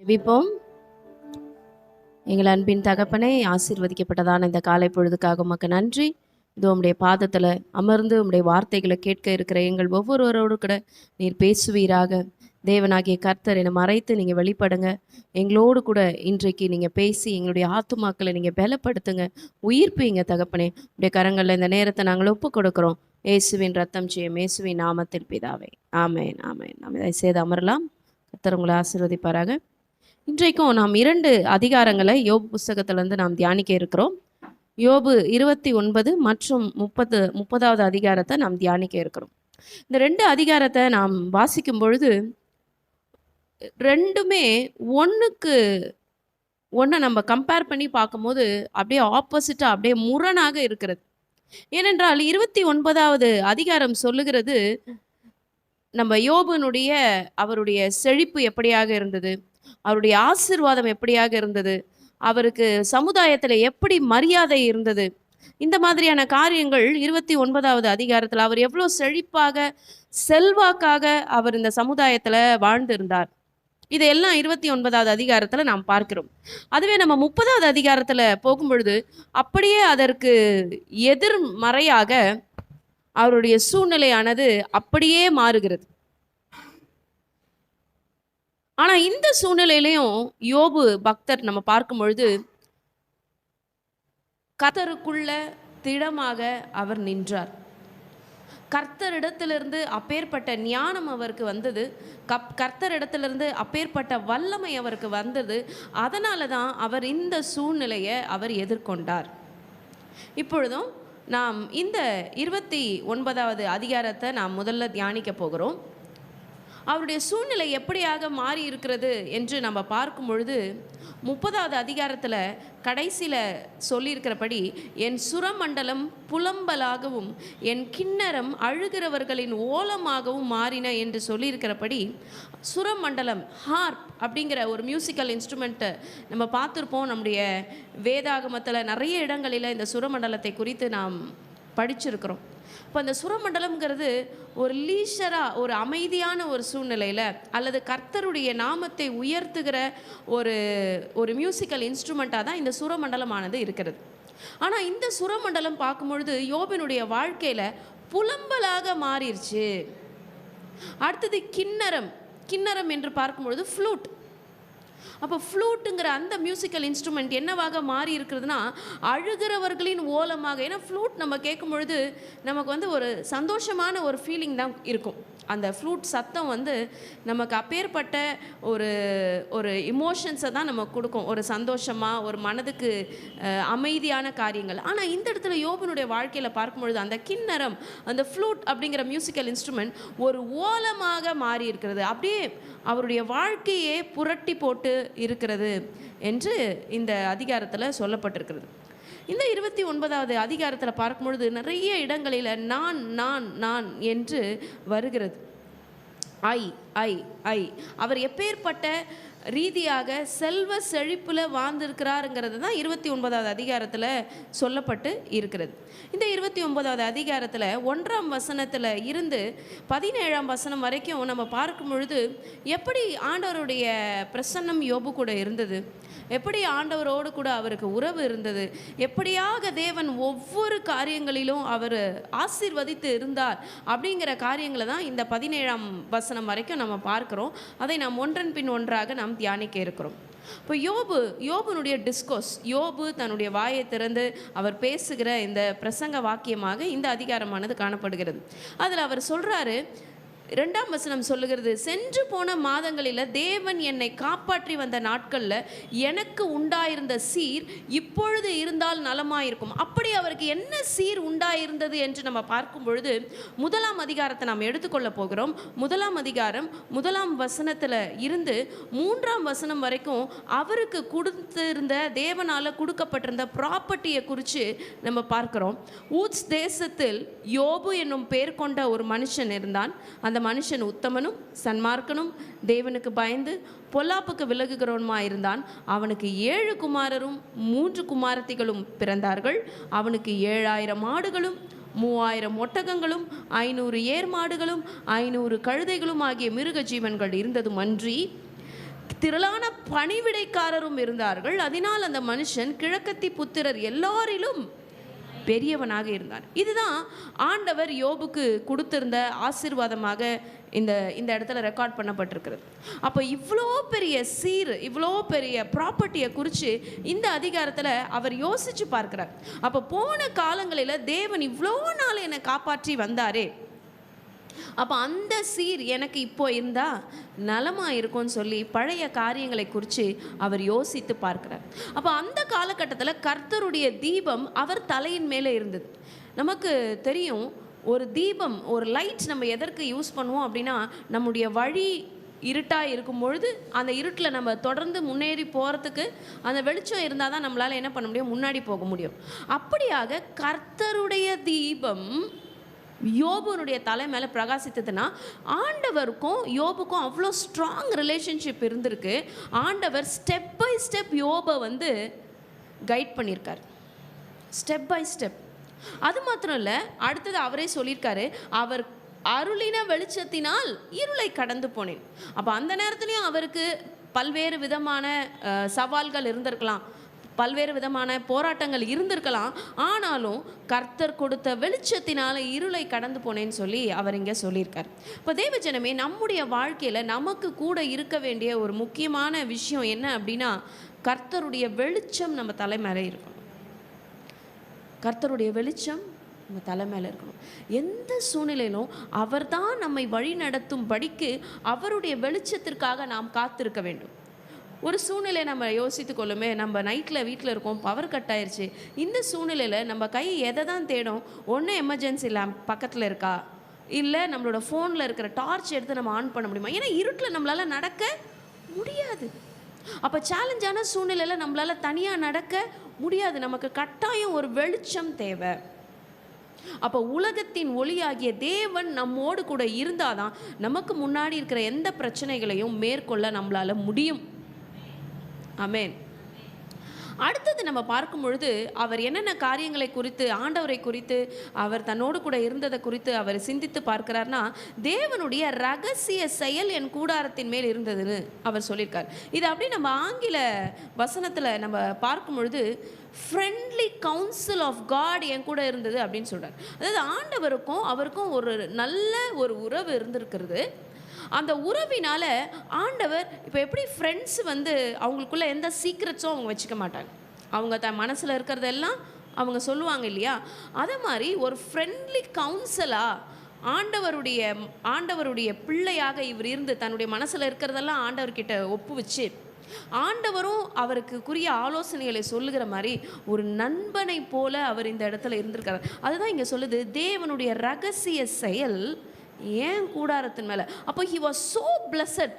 ஜெபிப்போம். எங்கள் அன்பின் தகப்பனே, ஆசீர்வதிக்கப்பட்டதான இந்த காலை பொழுதுக்காக உமக்கு நன்றி. இதோ உம்முடைய பாதத்தில் அமர்ந்து உம்முடைய வார்த்தைகளை கேட்க இருக்கிற எங்கள் ஒவ்வொருவரோடு கூட நீர் பேசுவீராக. தேவனாகிய கர்த்தர் என்னை மறைத்து நீங்கள் வெளிப்படுங்க. எங்களோடு கூட இன்றைக்கு நீங்கள் பேசி எங்களுடைய ஆத்துமாக்களை நீங்கள் பலப்படுத்துங்க, உயிர்ப்பீங்க தகப்பனே. உடைய கரங்களில் இந்த நேரத்தை நாங்கள் ஒப்பு கொடுக்குறோம். இயேசுவின் ரத்தம் செய்யும் இயேசுவின் நாமத்தில் பிதாவே, ஆமேன் ஆமேன். நாம் இதை செய்து அமரலாம். கர்த்தர் உங்களை ஆசீர்வதிப்பாராக. இன்றைக்கும் நாம் 2 அதிகாரங்களை யோபு புஸ்தகத்திலிருந்து நாம் தியானிக்க இருக்கிறோம். யோபு 29 மற்றும் 30வது அதிகாரத்தை நாம் தியானிக்க இருக்கிறோம். இந்த 2 அதிகாரத்தை நாம் வாசிக்கும் பொழுது ரெண்டுமே ஒன்றுக்கு ஒன்றை நம்ம கம்பேர் பண்ணி பார்க்கும்போது அப்படியே ஆப்போசிட்டாக அப்படியே முரணாக இருக்கிறது. ஏனென்றால் 29வது அதிகாரம் சொல்லுகிறது நம்ம யோபுனுடைய அவருடைய செழிப்பு எப்படியாக இருந்தது, அவருடைய ஆசீர்வாதம் எப்படியாக இருந்தது, அவருக்கு சமுதாயத்தில் எப்படி மரியாதை இருந்தது, இந்த மாதிரியான காரியங்கள் 29வது அதிகாரத்தில் அவர் எவ்வளோ செழிப்பாக செல்வாக்காக அவர் இந்த சமுதாயத்தில் வாழ்ந்திருந்தார். இதையெல்லாம் 29வது அதிகாரத்தில் நாம் பார்க்கிறோம். அதுவே நம்ம 30வது அதிகாரத்தில் போகும்பொழுது அப்படியே அதற்கு எதிர்மறையாக அவருடைய சூழ்நிலையானது அப்படியே மாறுகிறது. ஆனால் இந்த சூழ்நிலையிலையும் யோபு பக்தர் நம்ம பார்க்கும் பொழுது கர்த்தருக்குள்ள திடமாக அவர் நின்றார். கர்த்தரிடத்திலிருந்து அப்பேற்பட்ட ஞானம் அவருக்கு வந்தது, கர்த்தரிடத்திலிருந்து அப்பேற்பட்ட வல்லமை அவருக்கு வந்தது. அதனால தான் அவர் இந்த சூழ்நிலையை அவர் எதிர்கொண்டார். இப்பொழுதும் நாம் இந்த 29வது அதிகாரத்தை நாம் முதல்ல தியானிக்க போகிறோம். அவருடைய சூழ்நிலை எப்படியாக மாறி இருக்கிறது என்று நம்ம பார்க்கும் பொழுது 30வது அதிகாரத்தில் கடைசியில் சொல்லியிருக்கிறபடி, என் சுரமண்டலம் புலம்பலாகவும் என் கிண்ணறம் அழுகிறவர்களின் ஓலமாகவும் மாறின என்று சொல்லியிருக்கிறபடி, சுரமண்டலம் ஹார்ப் அப்படிங்கிற ஒரு மியூசிக்கல் இன்ஸ்ட்ருமெண்ட்டை நம்ம பார்த்துருப்போம். நம்முடைய வேதாகமத்தில் நிறைய இடங்களில் இந்த சுரமண்டலத்தை குறித்து நாம் படிச்சிருக்கிறோம். இப்போ அந்த சுரமண்டலம்ங்கிறது ஒரு லீஷராக ஒரு அமைதியான ஒரு சூழ்நிலையில் அல்லது கர்த்தருடைய நாமத்தை உயர்த்துகிற ஒரு மியூசிக்கல் இன்ஸ்ட்ருமெண்ட்டாக தான் இந்த சுரமண்டலமானது இருக்கிறது. ஆனால் இந்த சுரமண்டலம் பார்க்கும்பொழுது யோபினுடைய வாழ்க்கையில் புலம்பலாக மாறிடுச்சு. அடுத்தது கிண்ணறம் என்று பார்க்கும்பொழுது ஃப்ளூட். அப்போ ஃப்ளூட்டுங்கிற அந்த மியூசிக்கல் இன்ஸ்ட்ருமெண்ட் என்னவாக மாறி இருக்கிறதுனா அழுகிறவர்களின் ஓலமாக. ஏன்னா ஃப்ளூட் நம்ம கேட்கும் பொழுது நமக்கு ஒரு சந்தோஷமான ஒரு ஃபீலிங் தான் இருக்கும். அந்த ஃப்ளூட் சத்தம் நமக்கு அப்பேற்பட்ட ஒரு இமோஷன்ஸை தான் நமக்கு கொடுக்கும், ஒரு சந்தோஷமாக, ஒரு மனதுக்கு அமைதியான காரியங்கள். ஆனால் இந்த இடத்துல யோபனுடைய வாழ்க்கையில் பார்க்கும்பொழுது அந்த கிண்ணறம், அந்த ஃப்ளூட் அப்படிங்கிற மியூசிக்கல் இன்ஸ்ட்ருமெண்ட் ஒரு ஓலமாக மாறி இருக்கிறது. அப்படியே அவருடைய வாழ்க்கையே புரட்டி போட்டு இருக்கிறது என்று இந்த அதிகாரத்தில் சொல்லப்பட்டிருக்கிறது. இந்த 29வது அதிகாரத்தில் பார்க்கும்பொழுது நிறைய இடங்களில் நான் நான் நான் என்று வருகிறது. ஐ அவர் எப்பேற்பட்ட ரீதியாக செல்வ செழிப்பில் வாழ்ந்திருக்கிறாருங்கிறது தான் 29வது அதிகாரத்தில் சொல்லப்பட்டு இருக்கிறது. இந்த 29வது அதிகாரத்தில் 1ஆம் வசனத்தில் இருந்து 17ஆம் வசனம் வரைக்கும் நம்ம பார்க்கும் பொழுது எப்படி ஆண்டவருடைய பிரசன்னம் யோபு கூட இருந்தது, எப்படி ஆண்டவரோடு கூட அவருக்கு உறவு இருந்தது, எப்படியாக தேவன் ஒவ்வொரு காரியங்களிலும் அவர் ஆசீர்வதித்து இருந்தார் அப்படிங்கிற காரியங்களை தான் இந்த 17ஆம் வசனம் வரைக்கும் நம்ம பார்க்குறோம். அதை நாம் ஒன்றன் பின் ஒன்றாக நாம் தியானிக்க இருக்கிறோம். இப்போ யோபுனுடைய டிஸ்கோஸ், யோபு தன்னுடைய வாயை திறந்து அவர் பேசுகிற இந்த பிரசங்க வாக்கியமாக இந்த அதிகாரமானது காணப்படுகிறது. அதில் அவர் சொல்கிறாரு, 2ஆம் வசனம் சொல்லுகிறது, சென்று போன மாதங்களில் தேவன் என்னை காப்பாற்றி வந்த நாட்களில் எனக்கு உண்டாயிருந்த சீர் இப்பொழுது இருந்தால் நலமாயிருக்கும். அப்படி அவருக்கு என்ன சீர் உண்டாயிருந்தது என்று நம்ம பார்க்கும் பொழுது 1ஆம் அதிகாரத்தை நாம் எடுத்துக்கொள்ள போகிறோம். 1ஆம் அதிகாரம் 1ஆம் வசனத்தில் இருந்து 3ஆம் வசனம் வரைக்கும் அவருக்கு கொடுத்திருந்த, தேவனால் கொடுக்கப்பட்டிருந்த ப்ராப்பர்ட்டியை குறித்து நம்ம பார்க்குறோம். ஊத்ஸ் தேசத்தில் யோபு என்னும் பேர் கொண்ட ஒரு மனுஷன் இருந்தான். அந்த மனுஷன் உத்தமனும் சன்மார்க்கனும் தேவனுக்கு பயந்து பொல்லாப்புக்கு விலகுகிறவனுமா இருந்தான். அவனுக்கு 7 குமாரரும் 3 குமாரத்திகளும் பிறந்தார்கள். அவனுக்கு 7000 ஆடுகளும் 3000 ஒட்டகங்களும் 500 ஏர் மாடுகளும் 500 கழுதைகளும் ஆகிய மிருக ஜீவன்கள் இருந்ததும் அன்றி திரளான பணிவிடைக்காரரும் இருந்தார்கள். அதனால் அந்த மனுஷன் கிழக்கத்தி புத்திரர் எல்லாரிலும் பெரியவனாக இருந்தான். இதுதான் ஆண்டவர் யோபுக்கு கொடுத்திருந்த ஆசீர்வாதமாக இந்த இடத்துல ரெக்கார்ட் பண்ணப்பட்டிருக்கிறது. அப்போ இவ்வளோ பெரிய இவ்வளோ பெரிய ப்ராப்பர்ட்டியை குறித்து இந்த அதிகாரத்தில் அவர் யோசித்து பார்க்கிறார். அப்போ போன காலங்களில் தேவன் இவ்வளோ நாள் என்னை காப்பாற்றி வந்தாரே, அப்போ அந்த எனக்கு இப்போ இருந்தால் நலமாக இருக்கும்னு சொல்லி பழைய காரியங்களை குறித்து அவர் யோசித்து பார்க்கிறார். அப்போ அந்த காலகட்டத்தில் கர்த்தருடைய தீபம் அவர் தலையின் மேலே இருந்தது. நமக்கு தெரியும், ஒரு தீபம், ஒரு லைட் நம்ம எதற்கு யூஸ் பண்ணுவோம் அப்படின்னா, நம்முடைய வழி இருட்டாக இருக்கும் பொழுது அந்த இருட்டில் நம்ம தொடர்ந்து முன்னேறி போகிறதுக்கு அந்த வெளிச்சம் இருந்தால் தான் நம்மளால் என்ன பண்ண முடியும், முன்னாடி போக முடியும். அப்படியாக கர்த்தருடைய தீபம் யோபுனுடைய தலை மேலே பிரகாசித்ததுன்னா, ஆண்டவருக்கும் யோபுக்கும் அவ்வளோ ஸ்ட்ராங் ரிலேஷன்ஷிப் இருந்திருக்கு. ஆண்டவர் ஸ்டெப் பை ஸ்டெப் யோபை கைட் பண்ணியிருக்கார், ஸ்டெப் பை ஸ்டெப். அது மாத்திரம் இல்லை, அடுத்தது அவரே சொல்லியிருக்காரு, அவர் அருளின வெளிச்சத்தினால் இருளை கடந்து போனேன். அப்போ அந்த நேரத்துலையும் அவருக்கு பல்வேறு விதமான சவால்கள் இருந்திருக்கலாம், பல்வேறு விதமான போராட்டங்கள் இருந்திருக்கலாம். ஆனாலும் கர்த்தர் கொடுத்த வெளிச்சத்தினால இருளை கடந்து போனேன்னு சொல்லி அவர் இங்கே சொல்லியிருக்கார். இப்போ தேவஜனமே, நம்முடைய வாழ்க்கையில் நமக்கு கூட இருக்க வேண்டிய ஒரு முக்கியமான விஷயம் என்ன அப்படின்னா, கர்த்தருடைய வெளிச்சம் நம்ம தலை மேலே இருக்கணும். கர்த்தருடைய வெளிச்சம் நம்ம தலை மேலே இருக்கணும். எந்த சூழ்நிலையிலும் அவர் தான் நம்மை வழி நடத்தும் படிக்கு அவருடைய வெளிச்சத்திற்காக நாம் காத்திருக்க வேண்டும். ஒரு சூழ்நிலை நம்ம யோசித்து கொள்ளுமே, நம்ம நைட்டில் வீட்டில் இருக்கோம், பவர் கட் ஆயிடுச்சு. இந்த சூழ்நிலையில் நம்ம கை எதை தான் தேடும்? ஒன்று எமர்ஜென்சி லேம்ப் பக்கத்தில் இருக்கா, இல்லை நம்மளோட ஃபோனில் இருக்கிற டார்ச் எடுத்து நம்ம ஆன் பண்ண முடியுமா? ஏன்னா இருட்டில் நம்மளால் நடக்க முடியாது. அப்போ சேலஞ்சான சூழ்நிலையில் நம்மளால் தனியாக நடக்க முடியாது. நமக்கு கட்டாயம் ஒரு வெளிச்சம் தேவை. அப்போ உலகத்தின் ஒளியாகிய தேவன் நம்மோடு கூட இருந்தாதான் நமக்கு முன்னாடி இருக்கிற எந்த பிரச்சனைகளையும் மேற்கொள்ள நம்மளால் முடியும். ஆமென். அடுத்தது நம்ம பார்க்கும் பொழுது அவர் என்னென்ன காரியங்களை குறித்து, ஆண்டவரை குறித்து, அவர் தன்னோடு கூட இருந்ததை குறித்து அவர் சிந்தித்து பார்க்கிறார்னா, தேவனுடைய ரகசிய செயல் என் கூடாரத்தின் மேல் இருந்ததுன்னு அவர் சொல்லியிருக்கார். இது அப்படி நம்ம ஆங்கில வசனத்தில் நம்ம பார்க்கும் பொழுது ஃப்ரெண்ட்லி கவுன்சில் ஆஃப் காட் என் கூட இருந்தது அப்படின்னு சொல்கிறார். அதாவது ஆண்டவருக்கும் அவருக்கும் ஒரு நல்ல ஒரு உறவு இருந்திருக்கிறது. அந்த உறவினால ஆண்டவர் இப்போ எப்படி ஃப்ரெண்ட்ஸ் அவங்களுக்குள்ள எந்த சீக்ரெட்ஸும் அவங்க வச்சுக்க மாட்டாங்க, அவங்க மனசில் இருக்கிறதெல்லாம் அவங்க சொல்லுவாங்க இல்லையா? அதே மாதிரி ஒரு ஃப்ரெண்ட்லி கவுன்சிலாக ஆண்டவருடைய பிள்ளையாக இவர் இருந்து தன்னுடைய மனசில் இருக்கிறதெல்லாம் ஆண்டவர்கிட்ட ஒப்புவிச்சு, ஆண்டவரும் அவருக்குரிய ஆலோசனைகளை சொல்லுகிற மாதிரி ஒரு நண்பனை போல அவர் இந்த இடத்துல இருந்திருக்கார். அதுதான் இங்கே சொல்லுது, தேவனுடைய ரகசிய செயல் ஏன் கூடாரத்தின் மேலே. அப்போ he was so blessed,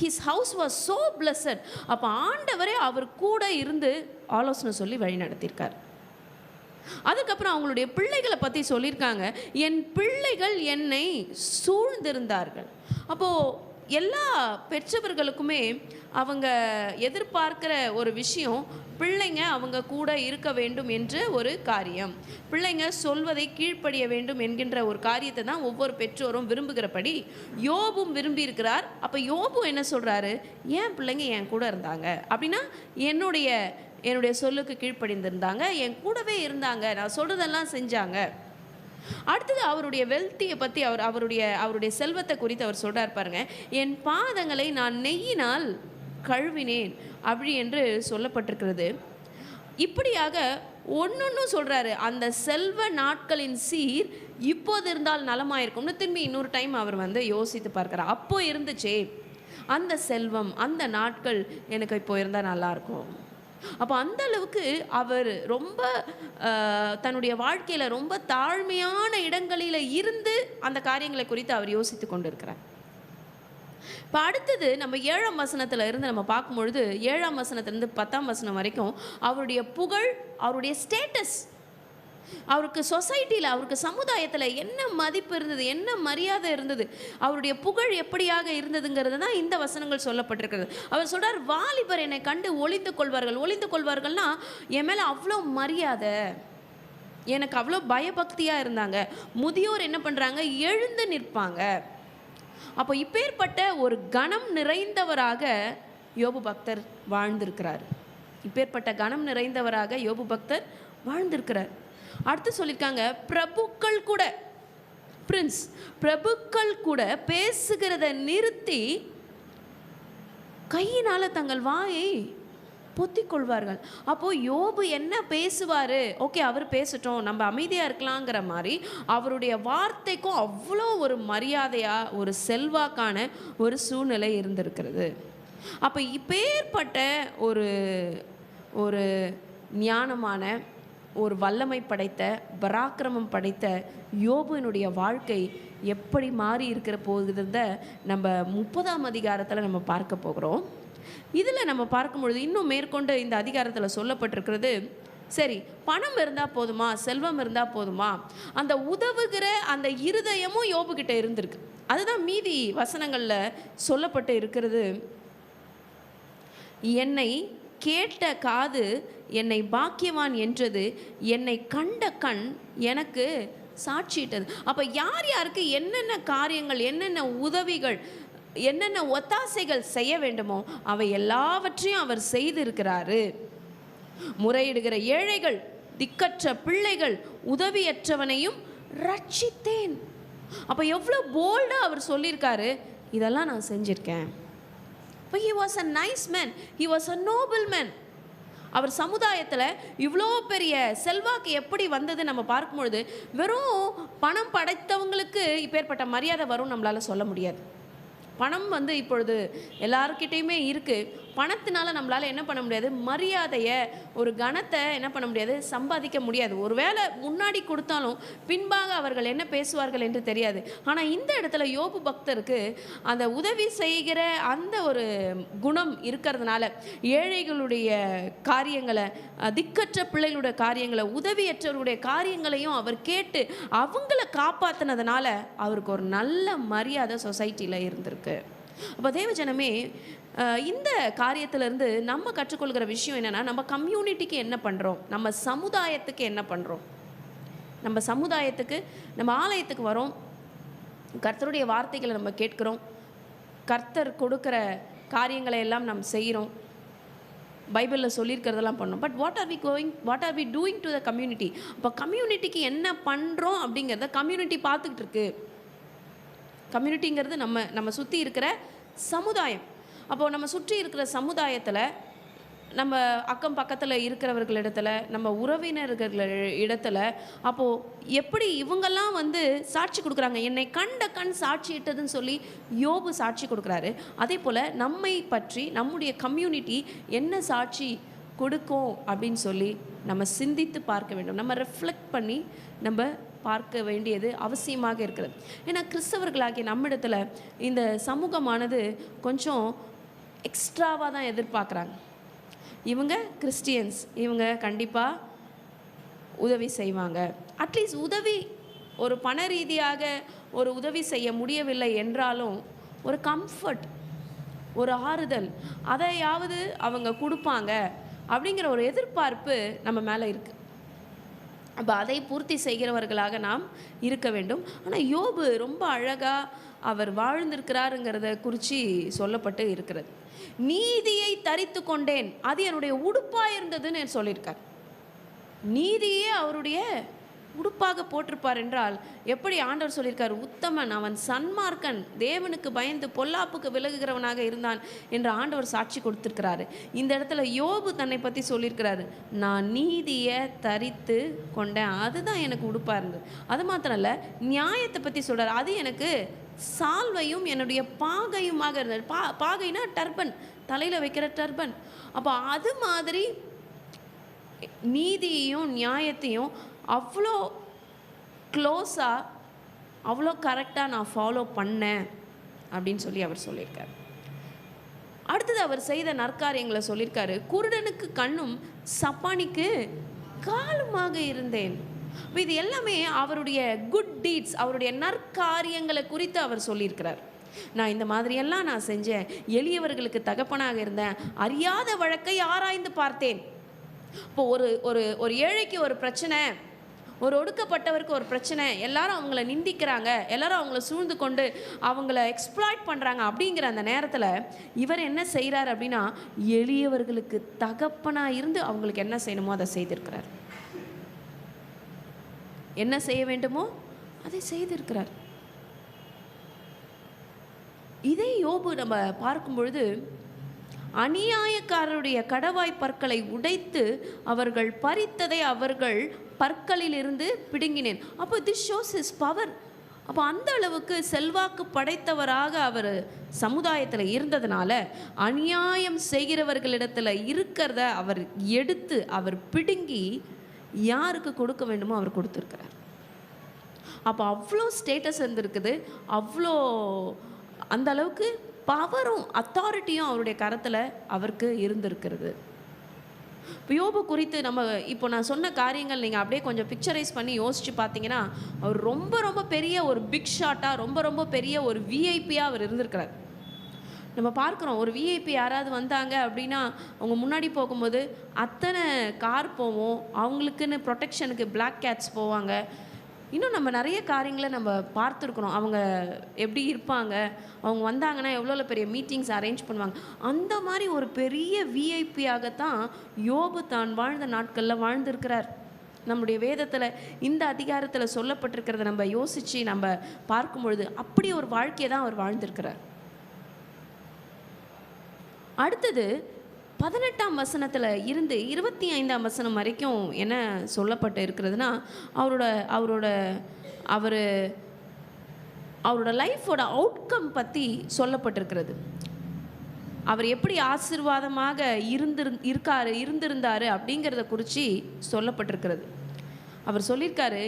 his house was so blessed. அப்போ ஆண்டவரே அவர் கூட இருந்து ஆலோசனை சொல்லி வழி நடத்தியிருக்கார். அதுக்கப்புறம் அவங்களுடைய பிள்ளைகளை பற்றி சொல்லியிருக்காங்க, என் பிள்ளைகள் என்னை சூழ்ந்திருந்தார்கள். அப்போது எல்லா பெற்றவர்களுக்குமே அவங்க எதிர்பார்க்கிற ஒரு விஷயம், பிள்ளைங்க அவங்க கூட இருக்க வேண்டும் என்ற ஒரு காரியம், பிள்ளைங்க சொல்வதை கீழ்ப்படிய வேண்டும் என்கின்ற ஒரு காரியத்தை தான் ஒவ்வொரு பெற்றோரும் விரும்புகிறபடி யோபும் விரும்பி இருக்கிறார். அப்போ யோபு என்ன சொல்கிறாரு, ஏன் பிள்ளைங்க என் கூட இருந்தாங்க அப்படின்னா, என்னுடைய சொல்லுக்கு கீழ்ப்படிந்திருந்தாங்க, என் கூடவே இருந்தாங்க, நான் சொல்கிறதெல்லாம் செஞ்சாங்க. அடுத்தது அவருடைய வெல்த்தியை பற்றி அவருடைய செல்வத்தை குறித்து அவர் சொல்கிறார் பாருங்க, என் பாதங்களை நான் நெய்யினால் கழுவினேன் அப்படி என்று சொல்லப்பட்டிருக்கிறது. இப்படியாக ஒன்னொன்னும் சொல்கிறாரு. அந்த செல்வ நாட்களின் சீர் இப்போது இருந்தால் நலமாயிருக்கும்னு திரும்பி இன்னொரு டைம் அவர் யோசித்து பார்க்குறார். அப்போ இருந்துச்சே அந்த செல்வம், அந்த நாட்கள் எனக்கு இப்போ இருந்தால் நல்லாயிருக்கும். அப்போ அந்த அளவுக்கு அவர் ரொம்ப தன்னுடைய வாழ்க்கையில் ரொம்ப தாழ்மையான இடங்களில் இருந்து அந்த காரியங்களை குறித்து அவர் யோசித்து கொண்டு இருக்கிறார். இப்போ அடுத்தது நம்ம 7ஆம் வசனத்தில் இருந்து நம்ம பார்க்கும்பொழுது 7ஆம் வசனத்திலிருந்து 10ஆம் வசனம் வரைக்கும் அவருடைய புகழ், அவருடைய ஸ்டேட்டஸ், அவருக்கு சொசைட்டியில், அவருக்கு சமுதாயத்தில் என்ன மதிப்பு இருந்தது, என்ன மரியாதை இருந்தது, அவருடைய புகழ் எப்படியாக இருந்ததுங்கிறது தான் இந்த வசனங்கள் சொல்லப்பட்டிருக்கிறது. அவர் சொல்கிறார், வாலிபர் என்னை கண்டு ஒளிந்து கொள்வார்கள்னா என் மேலே அவ்வளோ மரியாதை, எனக்கு அவ்வளோ பயபக்தியாக இருந்தாங்க. முதியோர் என்ன பண்ணுறாங்க, எழுந்து நிற்பாங்க. அப்போ இப்பேற்பட்ட ஒரு கணம் நிறைந்தவராக யோபு பக்தர் வாழ்ந்திருக்கிறார். இப்பேற்பட்ட கனம் நிறைந்தவராக யோபு பக்தர் வாழ்ந்திருக்கிறார். அடுத்து சொல்லியிருக்காங்க, பிரபுக்கள் கூட, பிரின்ஸ், பிரபுக்கள் கூட பேசுகிறத நிறுத்தி கையினால் தங்கள் வாயை பொத்திக் கொள்வார்கள். அப்போது யோபு என்ன பேசுவார், ஓகே அவர் பேசட்டும், நம்ம அமைதியாக இருக்கலாங்கிற மாதிரி அவருடைய வார்த்தைக்கும் அவ்வளோ ஒரு மரியாதையாக ஒரு செல்வாக்கான ஒரு சூழ்நிலை இருந்திருக்கிறது. அப்போ இப்பேற்பட்ட ஒரு ஒரு ஞானமான ஒரு வல்லமை படைத்த பராக்கிரமம் படைத்த யோபுவினுடைய வாழ்க்கை எப்படி மாறி இருக்கிற போகுதுன்றத நம்ம 30ஆம் அதிகாரத்தில் நம்ம பார்க்க போகிறோம். இதில் நம்ம பார்க்கும் பொழுது இன்னும் மேற்கொண்டு இந்த அதிகாரத்தில் சொல்லப்பட்டிருக்கிறது, சரி பணம் இருந்தால் போதுமா, செல்வம் இருந்தால் போதுமா, அந்த உதவுகிற அந்த இருதயமும் யோபுக்கிட்ட இருந்திருக்கு. அதுதான் மீதி வசனங்களில் சொல்லப்பட்டு இருக்கிறது. என்னை கேட்ட காது என்னை பாக்கியவான் என்றது, என்னை கண்ட கண் எனக்கு சாட்சியிட்டது. அப்போ யார் யாருக்கு என்னென்ன காரியங்கள், என்னென்ன உதவிகள், என்னென்ன ஒத்தாசைகள் செய்ய வேண்டுமோ அவை எல்லாவற்றையும் அவர் செய்திருக்கிறாரு. முறையிடுகிற ஏழைகள், திக்கற்ற பிள்ளைகள், உதவியற்றவனையும் ரட்சித்தேன். அப்போ எவ்வளோ போல்டாக அவர் சொல்லியிருக்காரு, இதெல்லாம் நான் செஞ்சுருக்கேன். இப்போ he was a nice man, he was a noble man. அவர் சமுதாயத்தில் இவ்வளோ பெரிய செல்வாக்கு எப்படி வந்தது நம்ம பார்க்கும்பொழுது, வெறும் பணம் படைத்தவங்களுக்கு இப்பேற்பட்ட மரியாதை வரும் நம்மளால் சொல்ல முடியாது. பணம் இப்பொழுது எல்லாருக்கிட்டையுமே இருக்குது. பணத்தினால நம்மளால் என்ன பண்ண முடியாது, மரியாதையை, ஒரு கணத்தை என்ன பண்ண முடியாது, சம்பாதிக்க முடியாது. ஒரு வேளை முன்னாடி கொடுத்தாலும் பின்பாக அவர்கள் என்ன பேசுவார்கள் என்று தெரியாது. ஆனால் இந்த இடத்துல யோபு பக்தருக்கு அந்த உதவி செய்கிற அந்த ஒரு குணம் இருக்கிறதுனால, ஏழைகளுடைய காரியங்களை, திக்கற்ற பிள்ளைகளுடைய காரியங்களை, உதவியற்றவருடைய காரியங்களையும் அவர் கேட்டு அவங்கள காப்பாற்றினதுனால அவருக்கு ஒரு நல்ல மரியாதை சொசைட்டியில் இருந்திருக்கு. அப்போ தேவஜனமே, இந்த காரியத்திலிருந்து நம்ம கற்றுக்கொள்கிற விஷயம் என்னென்னா, நம்ம கம்யூனிட்டிக்கு என்ன பண்ணுறோம், நம்ம சமுதாயத்துக்கு என்ன பண்ணுறோம். நம்ம சமுதாயத்துக்கு, நம்ம ஆலயத்துக்கு வரோம், கர்த்தருடைய வார்த்தைகளை நம்ம கேட்குறோம், கர்த்தர் கொடுக்குற காரியங்களை எல்லாம் நம்ம செய்கிறோம், பைபிளில் சொல்லியிருக்கிறதெல்லாம் பண்ணோம். But what are we doing to the community? அப்போ கம்யூனிட்டிக்கு என்ன பண்ணுறோம் அப்படிங்கிறத கம்யூனிட்டி பார்த்துக்கிட்டு இருக்கு. கம்யூனிட்டிங்கிறது நம்ம சுற்றி இருக்கிற சமுதாயம். அப்போது நம்ம சுற்றி இருக்கிற சமுதாயத்தில், நம்ம அக்கம் பக்கத்தில் இருக்கிறவர்களிடத்துல, நம்ம உறவினர்கள் இடத்துல, அப்போது எப்படி இவங்கெல்லாம் சாட்சி கொடுக்குறாங்க, என்னை கண்ட கண் சாட்சியிட்டதுன்னு சொல்லி யோபு சாட்சி கொடுக்குறாரு. அதே போல் நம்மை பற்றி நம்முடைய கம்யூனிட்டி என்ன சாட்சி கொடுக்கும் அப்படின்னு சொல்லி நம்ம சிந்தித்து பார்க்க வேண்டும். நம்ம ரெஃப்ளெக்ட் பண்ணி நம்ம பார்க்க வேண்டியது அவசியமாக இருக்கிறது. ஏன்னா கிறிஸ்தவர்களாகிய நம்மிடத்தில் இந்த சமூகமானது கொஞ்சம் எக்ஸ்ட்ராவாக தான் எதிர்பார்க்குறாங்க. இவங்க கிறிஸ்டியன்ஸ், இவங்க கண்டிப்பாக உதவி செய்வாங்க. அட்லீஸ்ட் உதவி, ஒரு பண ரீதியாக ஒரு உதவி செய்ய முடியவில்லை என்றாலும் ஒரு கம்ஃபர்ட், ஒரு ஆறுதல், அதையாவது அவங்க கொடுப்பாங்க அப்படிங்கிற ஒரு எதிர்பார்ப்பு நம்ம மேலே இருக்குது. அப்போ அதை பூர்த்தி செய்கிறவர்களாக நாம் இருக்க வேண்டும். ஆனால் யோபு ரொம்ப அழகாக அவர் வாழ்ந்திருக்கிறாருங்கிறத குறித்து சொல்லப்பட்டு இருக்கிறது. நீதியை தரித்து கொண்டேன், அது என்னுடைய உடுப்பாக இருந்ததுன்னு சொல்லியிருக்கார். நீதியே அவருடைய உடுப்பாக போட்டிருப்பார் என்றால் எப்படி ஆண்டவர் சொல்லியிருக்கார், உத்தமன், அவன் சன்மார்க்கன், தேவனுக்கு பயந்து பொல்லாப்புக்கு விலகுகிறவனாக இருந்தான் என்று ஆண்டவர் சாட்சி கொடுத்துருக்கிறாரு. இந்த இடத்துல யோபு தன்னை பற்றி சொல்லியிருக்கிறாரு, நான் நீதியை தரித்து கொண்டேன், அதுதான் எனக்கு உடுப்பாக இருந்தது. அது மாத்திரம் இல்லை, நியாயத்தை பற்றி சொல்கிறார், அது எனக்கு சால்வையும் என்னுடைய பாகையுமாக இருந்தது. பாகைனா டர்பன், தலையில் வைக்கிற டர்பன். அப்போ அது மாதிரி நீதியையும் நியாயத்தையும் அவ்வளோ க்ளோஸாக, அவ்வளோ கரெக்டாக நான் ஃபாலோ பண்ணேன் அப்படின்னு சொல்லி அவர் சொல்லியிருக்கார். அடுத்தது அவர் செய்த நற்காரியங்களை சொல்லியிருக்காரு. குருடனுக்கு கண்ணும் சப்பானிக்கு காலுமாக இருந்தேன். இது எல்லாமே அவருடைய குட் டீட்ஸ், அவருடைய நற்காரியங்களை குறித்து அவர் சொல்லியிருக்கிறார். நான் இந்த மாதிரியெல்லாம் நான் செஞ்சேன், எளியவர்களுக்கு தகப்பனாக இருந்தேன், அறியாத வழக்கை ஆராய்ந்து பார்த்தேன். இப்போ ஒரு ஒரு ஒரு ஏழைக்கு ஒரு பிரச்சனை, ஒரு ஒடுக்கப்பட்டவருக்கு ஒரு பிரச்சனை, எல்லாரும் அவங்கள நிந்திக்கிறாங்க, எல்லாரும் அவங்கள சூழ்ந்து கொண்டு அவங்கள எக்ஸ்ப்ளாய்ட் பண்ணுறாங்க. அப்படிங்கிற அந்த நேரத்தில் இவர் என்ன செய்கிறார் அப்படின்னா, எளியவர்களுக்கு தகப்பனாக இருந்து அவங்களுக்கு என்ன செய்யணுமோ அதை செய்திருக்கிறார். என்ன செய்ய வேண்டுமோ அதை செய்திருக்கிறார். இதே யோபு நம்ம பார்க்கும் பொழுது, அநியாயக்காரருடைய கடவாய் பற்களை உடைத்து அவர்கள் பறித்ததை அவர்கள் பற்களில் இருந்து பிடுங்கினேன். அப்போ திஸ் ஷோஸ் இஸ் பவர். அப்போ அந்த அளவுக்கு செல்வாக்கு படைத்தவராக அவர் சமுதாயத்தில் இருந்ததுனால அநியாயம் செய்கிறவர்களிடத்தில் இருக்கிறத அவர் எடுத்து அவர் பிடுங்கி யாருக்கு கொடுக்க வேண்டுமோ அவர் கொடுத்துருக்கிறார். அப்போ அவ்வளோ ஸ்டேட்டஸ் இருந்திருக்குது, அவ்வளோ அந்த அளவுக்கு பவரும் அத்தாரிட்டியும் அவருடைய கரத்தில் அவருக்கு இருந்திருக்கிறது. யோபு குறித்து நம்ம இப்போ நான் சொன்ன காரியங்கள் நீங்கள் அப்படியே கொஞ்சம் பிக்சரைஸ் பண்ணி யோசித்து பார்த்தீங்கன்னா, அவர் ரொம்ப ரொம்ப பெரிய ஒரு பிக் ஷாட்டாக, ரொம்ப ரொம்ப பெரிய ஒரு விஐபியாக அவர் இருந்திருக்கிறார். நம்ம பார்க்குறோம், ஒரு விஐபி யாராவது வந்தாங்க அப்படின்னா அவங்க முன்னாடி போகும்போது அத்தனை கார் போவோம், அவங்களுக்குன்னு ப்ரொடெக்ஷனுக்கு பிளாக் கேட்ஸ் போவாங்க. இன்னும் நம்ம நிறைய காரியங்களை நம்ம பார்த்துருக்குறோம். அவங்க எப்படி இருப்பாங்க, அவங்க வந்தாங்கன்னா எவ்வளோ பெரிய மீட்டிங்ஸ் அரேஞ்ச் பண்ணுவாங்க. அந்த மாதிரி ஒரு பெரிய விஐபியாகத்தான் யோபு தான் வாழ்ந்த நாட்களில் வாழ்ந்திருக்கிறார். நம்முடைய வேதத்தில் இந்த அதிகாரத்தில் சொல்லப்பட்டிருக்கிறத நம்ம யோசித்து நம்ம பார்க்கும் பொழுது அப்படி ஒரு வாழ்க்கையை தான் அவர் வாழ்ந்திருக்கிறார். அடுத்தது 18ஆம் வசனத்தில் இருந்து 25ஆம் வசனம் வரைக்கும் என்ன சொல்லப்பட்டு இருக்கிறதுனா, அவரோட லைஃபோட அவுட்கம் பற்றி சொல்லப்பட்டிருக்கிறது. அவர் எப்படி ஆசீர்வாதமாக இருந்திருந்தார் அப்படிங்கிறத குறித்து சொல்லப்பட்டிருக்கிறது. அவர் சொல்லியிருக்காரு,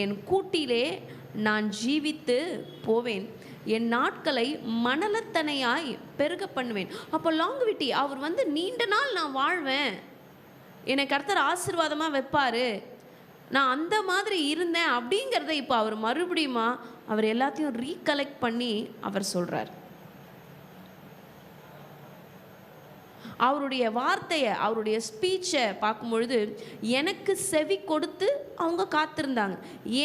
என் கூட்டிலே நான் ஜீவித்து போவேன், என் நாட்களை மணலத்தனையாய் பெருக பண்ணுவேன். அப்போ லாங்குவிட்டி, அவர் நீண்ட நாள் நான் வாழ்வேன், என்னை கர்த்தர் ஆசீர்வாதமாக வைப்பார், நான் அந்த மாதிரி இருந்தேன் அப்படிங்கிறத இப்போ அவர் மறுபடியுமா அவர் எல்லாத்தையும் ரீகலெக்ட் பண்ணி அவர் சொல்கிறார். அவருடைய வார்த்தையை, அவருடைய ஸ்பீச்சை பார்க்கும் பொழுது எனக்கு செவி கொடுத்து அவங்க காத்திருந்தாங்க,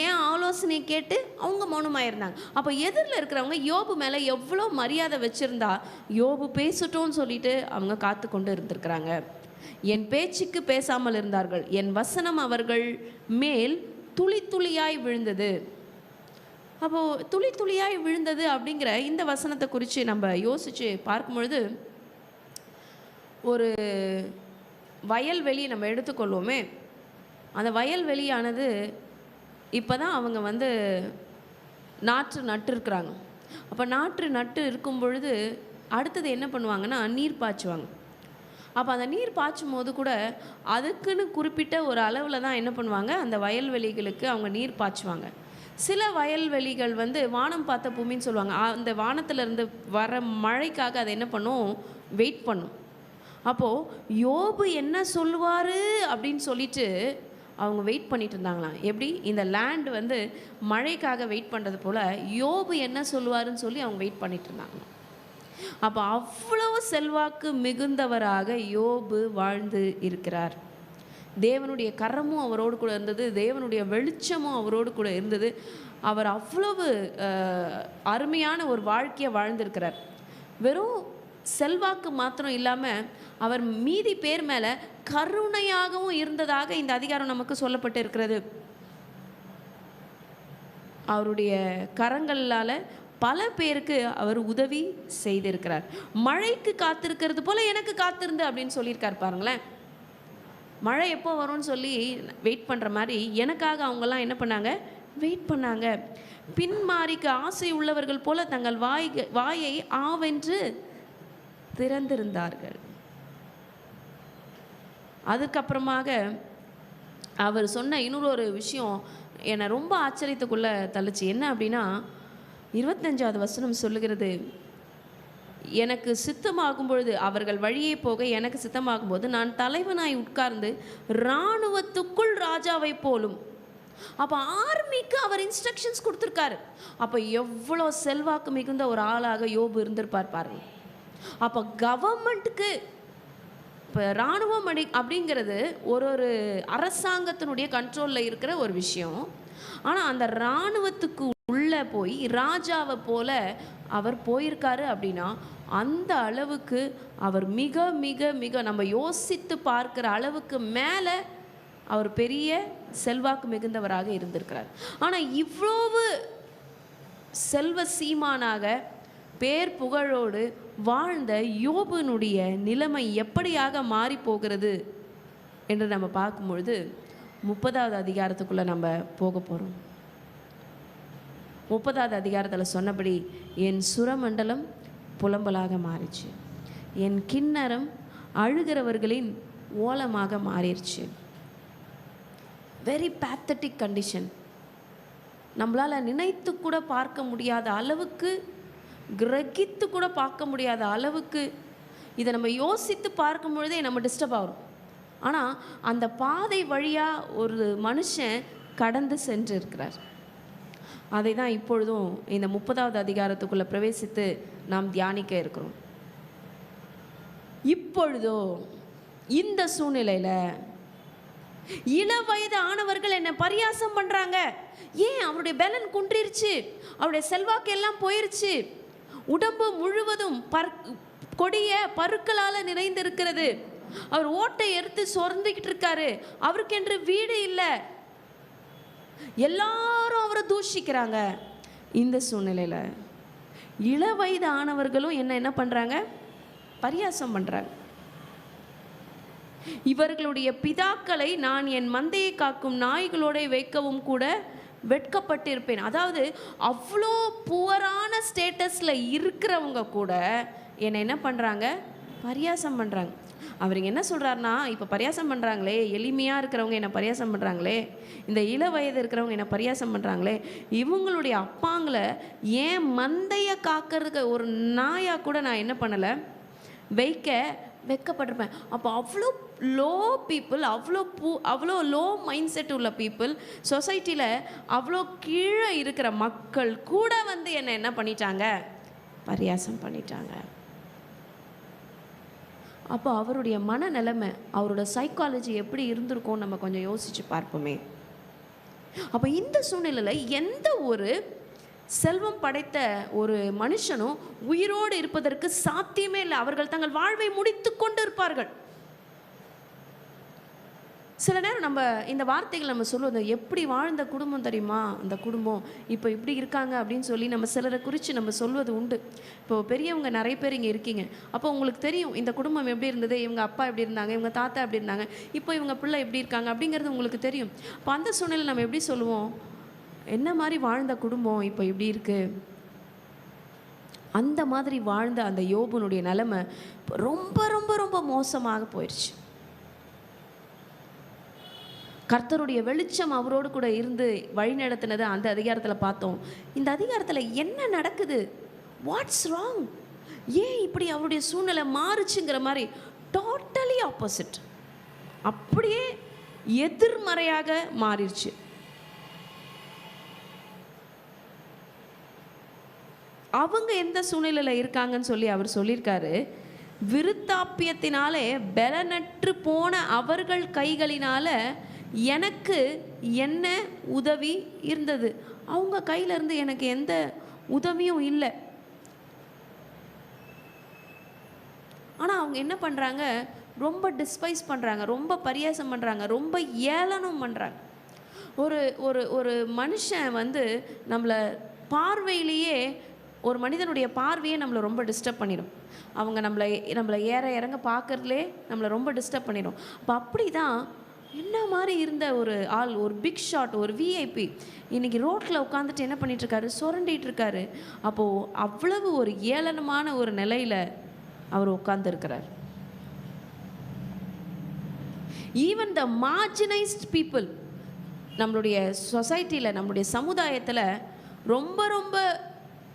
ஏன் ஆலோசனை கேட்டு அவங்க மௌனமாக இருந்தாங்க. அப்போ எதிரில் இருக்கிறவங்க யோபு மேலே எவ்வளோ மரியாதை வச்சுருந்தா, யோபு பேசட்டும்னு சொல்லிட்டு அவங்க காத்து கொண்டு இருந்திருக்கிறாங்க. என் பேச்சுக்கு பேசாமல் இருந்தார்கள், என் வசனம் அவர்கள் மேல் துளி துளியாய் விழுந்தது. அப்போது துளி துளியாய் விழுந்தது அப்படிங்கிற இந்த வசனத்தை குறித்து நம்ம யோசித்து பார்க்கும் பொழுது, ஒரு வயல்வெளி நம்ம எடுத்துக்கொள்வோமே, அந்த வயல்வெளியானது இப்போ தான் அவங்க நாற்று நட்டுருக்குறாங்க. அப்போ நாற்று நட்டு இருக்கும் பொழுது அடுத்தது என்ன பண்ணுவாங்கன்னா நீர் பாய்ச்சுவாங்க. அப்போ அந்த நீர் பாய்ச்சும் போது கூட அதுக்குன்னு குறிப்பிட்ட ஒரு அளவில் தான் என்ன பண்ணுவாங்க, அந்த வயல்வெளிகளுக்கு அவங்க நீர் பாய்ச்சுவாங்க. சில வயல்வெளிகள் வானம் பார்த்த பூமின்னு சொல்லுவாங்க. அந்த வானத்திலேருந்து வர மழைக்காக அதை என்ன பண்ணும், வெயிட் பண்ணும். அப்போது யோபு என்ன சொல்லுவார் அப்படின்னு சொல்லிட்டு அவங்க வெயிட் பண்ணிட்டு இருந்தாங்களாம். எப்படி இந்த லேண்ட் மழைக்காக வெயிட் பண்ணுறது போல் யோபு என்ன சொல்லுவாருன்னு சொல்லி அவங்க வெயிட் பண்ணிட்டு இருந்தாங்களாம். அப்போ அவ்வளவு செல்வாக்கு மிகுந்தவராக யோபு வாழ்ந்து இருக்கிறார். தேவனுடைய கரமும் அவரோடு கூட இருந்தது, தேவனுடைய வெளிச்சமும் அவரோடு கூட இருந்தது. அவர் அவ்வளவு அருமையான ஒரு வாழ்க்கையை வாழ்ந்திருக்கிறார். வெறும் செல்வாக்கு மாத்திரம் இல்லாமல் அவர் மீதி பேர் மேலே கருணையாகவும் இருந்ததாக இந்த அதிகாரம் நமக்கு சொல்லப்பட்டு இருக்கிறது. அவருடைய கரங்களால் பல பேருக்கு அவர் உதவி செய்திருக்கிறார். மழைக்கு காத்திருக்கிறது போல எனக்கு காத்திருந்து அப்படின்னு சொல்லியிருக்கார் பாருங்களேன். மழை எப்போ வரும்னு சொல்லி வெயிட் பண்ணுற மாதிரி எனக்காக அவங்கெல்லாம் என்ன பண்ணாங்க, வெயிட் பண்ணாங்க. பின்மாரிக்கு ஆசை உள்ளவர்கள் போல தங்கள் வாயை ஆவென்று திறந்திருந்தார்கள். அதுக்கப்புறமாக அவர் சொன்ன இன்னொரு விஷயம் என்னை ரொம்ப ஆச்சரியத்துக்குள்ளே தள்ளுச்சு. என்ன அப்படின்னா, 25வது வசனம் சொல்லுகிறது, எனக்கு சித்தமாகும் பொழுது அவர்கள் வழியே போக எனக்கு சித்தமாகும் போது நான் தலைவனாய் உட்கார்ந்து இராணுவத்துக்குள் ராஜாவை போலும். அப்போ ஆர்மிக்கு அவர் இன்ஸ்ட்ரக்ஷன்ஸ் கொடுத்துருக்காரு. அப்போ எவ்வளோ செல்வாக்கு மிகுந்த ஒரு ஆளாக யோபு இருந்திருப்பார் பாருங்க. அப்போ கவர்மெண்ட்டுக்கு இப்போ இராணுவம் அப்படிங்கிறது ஒரு ஒரு அரசாங்கத்தினுடைய கண்ட்ரோலில் இருக்கிற ஒரு விஷயம். ஆனால் அந்த இராணுவத்துக்கு உள்ளே போய் ராஜாவை போல அவர் போயிருக்காரு அப்படின்னா, அந்த அளவுக்கு அவர் மிக மிக மிக நம்ம யோசித்து பார்க்குற அளவுக்கு மேலே அவர் பெரிய செல்வாக்கு மிகுந்தவராக இருந்திருக்கிறார். ஆனால் இவ்வளவு செல்வ சீமானாக பேர் புகழோடு வாழ்ந்த யோபுனுடைய நிலைமை எப்படியாக மாறி போகிறது என்று நம்ம பார்க்கும்பொழுது 30வது அதிகாரத்துக்குள்ளே நம்ம போக போகிறோம். 30வது அதிகாரத்தில் சொன்னபடி என் சுரமண்டலம் புலம்பலாக மாறிச்சு, என் கிண்ணறம் அழுகிறவர்களின் ஓலமாக மாறிடுச்சு. Very pathetic condition. நம்மளால் நினைத்து கூட பார்க்க முடியாத அளவுக்கு, கிரகித்து கூட பார்க்க முடியாத அளவுக்கு, இதை நம்ம யோசித்து பார்க்கும் பொழுதே நம்ம டிஸ்டர்ப் ஆகிறோம். ஆனால் அந்த பாதை வழியாக ஒரு மனுஷன் கடந்து சென்று இருக்கிறார். அதை தான் இப்பொழுதும் இந்த 30வது அதிகாரத்துக்குள்ளே பிரவேசித்து நாம் தியானிக்க இருக்கிறோம். இப்பொழுதோ இந்த சூழ்நிலையில் இளவயது ஆனவர்கள் என்ன பரியாசம் பண்ணுறாங்க. ஏன்? அவருடைய பலன் குன்றிருச்சு, அவருடைய செல்வாக்கு எல்லாம் போயிருச்சு, உடம்பு முழுவதும் கொடிய பருக்களால் நிறைந்திருக்கிறது, அவர் ஓட்டை எடுத்து சொர்ந்துக்கிட்டு இருக்காரு, அவருக்கென்று வீடு இல்லை, எல்லாரும் அவரை தூஷிக்கிறாங்க. இந்த சூழ்நிலையில் இளவயது ஆனவர்களும் என்ன பண்ணுறாங்க? பரியாசம் பண்ணுறாங்க. இவர்களுடைய பிதாக்களை நான் என் மந்தையை காக்கும் நாய்களோட வைக்கவும் கூட வெட்கப்பட்டிருப்பேன். அதாவது அவ்வளோ புவரான ஸ்டேட்டஸில் இருக்கிறவங்க கூட என்ன பண்ணுறாங்க? பரியாசம் பண்ணுறாங்க. அவர் என்ன சொல்கிறாருன்னா, இப்போ பரியாசம் பண்ணுறாங்களே, எளிமையாக இருக்கிறவங்க என்ன பரியாசம் பண்ணுறாங்களே, இந்த இள வயது இருக்கிறவங்க என்ன பரியாசம் பண்ணுறாங்களே, இவங்களுடைய அப்பாங்களை ஏன் மந்தையை காக்கிறதுக்கு ஒரு நாயாக கூட நான் என்ன பண்ணலை, வெக்கப்பட்டிருப்பேன். அப்போ அவ்வளோ லோ பீப்புள், அவ்வளோ லோ மைண்ட் செட் உள்ள பீப்புள், சொசைட்டியில் அவ்வளோ கீழே இருக்கிற மக்கள் கூட என்ன பண்ணிட்டாங்க? பரியாசம் பண்ணிட்டாங்க. அப்போ அவருடைய மனநிலைமை, அவரோட சைக்காலஜி எப்படி இருந்திருக்கும் நம்ம கொஞ்சம் யோசித்து பார்ப்போமே. அப்போ இந்த சூழ்நிலையில் எந்த ஒரு செல்வம் படைத்த ஒரு மனுஷனும் உயிரோடு இருப்பதற்கு சாத்தியமே இல்லை. அவர்கள் தங்கள் வாழ்வை முடித்து கொண்டு இருப்பார்கள். சில நேரம் நம்ம இந்த வார்த்தைகள் நம்ம சொல்லுவோம், எப்படி வாழ்ந்த குடும்பம் தெரியுமா, அந்த குடும்பம் இப்போ இப்படி இருக்காங்க அப்படின்னு சொல்லி நம்ம சிலரை குறித்து நம்ம சொல்வது உண்டு. இப்போது பெரியவங்க நிறைய பேர் இங்கே இருக்கீங்க. அப்போ உங்களுக்கு தெரியும் இந்த குடும்பம் எப்படி இருந்தது, இவங்க அப்பா எப்படி இருந்தாங்க, இவங்க தாத்தா எப்படி இருந்தாங்க, இப்போ இவங்க பிள்ளை எப்படி இருக்காங்க அப்படிங்கிறது உங்களுக்கு தெரியும். இப்போ அந்த சூழ்நிலை நம்ம எப்படி சொல்லுவோம், என்ன மாதிரி வாழ்ந்த குடும்பம் இப்போ இப்படி இருக்குது. அந்த மாதிரி வாழ்ந்த அந்த யோபுனுடைய நிலைமை ரொம்ப ரொம்ப ரொம்ப மோசமாக போயிடுச்சு. கர்த்தருடைய வெளிச்சம் அவரோடு கூட இருந்து வழிநடத்தினதை அந்த அதிகாரத்தில் பார்த்தோம். இந்த அதிகாரத்தில் என்ன நடக்குது, வாட்ஸ் ராங், ஏன் இப்படி அவருடைய சூழ்நிலை மாறுச்சுங்கிற மாதிரி டோட்டலி ஆப்போசிட், அப்படியே எதிர்மறையாக மாறிடுச்சு. அவங்க எந்த சூழ்நிலையில் இருக்காங்கன்னு சொல்லி அவர் சொல்லியிருக்காரு, விருத்தாப்பியத்தினாலே பலனற்று போன அவர்கள் கைகளினால எனக்கு என்ன உதவி இருந்தது. அவங்க கையிலேருந்து எனக்கு எந்த உதவியும் இல்லை. ஆனால் அவங்க என்ன பண்ணுறாங்க, ரொம்ப டிஸ்பைஸ் பண்ணுறாங்க, ரொம்ப பரியாசம் பண்ணுறாங்க, ரொம்ப ஏளனம் பண்ணுறாங்க. ஒரு ஒரு ஒரு மனுஷன் நம்மளை பார்வையிலேயே, ஒரு மனிதனுடைய பார்வையே நம்மளை ரொம்ப டிஸ்டர்ப் பண்ணிடும். அவங்க நம்மளை ஏற இறங்க பார்க்குறதுலே நம்மளை ரொம்ப டிஸ்டர்ப் பண்ணிடும். அப்போ அப்படி தான் என்ன மாதிரி இருந்த ஒரு ஆள், ஒரு பிக் ஷாட், ஒரு விஐபி, இன்றைக்கி ரோட்டில் உட்காந்துட்டு என்ன பண்ணிகிட்ருக்காரு, சுரண்டிகிட்டு இருக்காரு. அப்போது அவ்வளவு ஒரு ஏளனமான ஒரு நிலையில் அவர் உட்கார்ந்துருக்கிறார். ஈவன் த மார்ஜினைஸ்ட் பீப்புள், நம்மளுடைய சொசைட்டியில், நம்மளுடைய சமுதாயத்தில் ரொம்ப ரொம்ப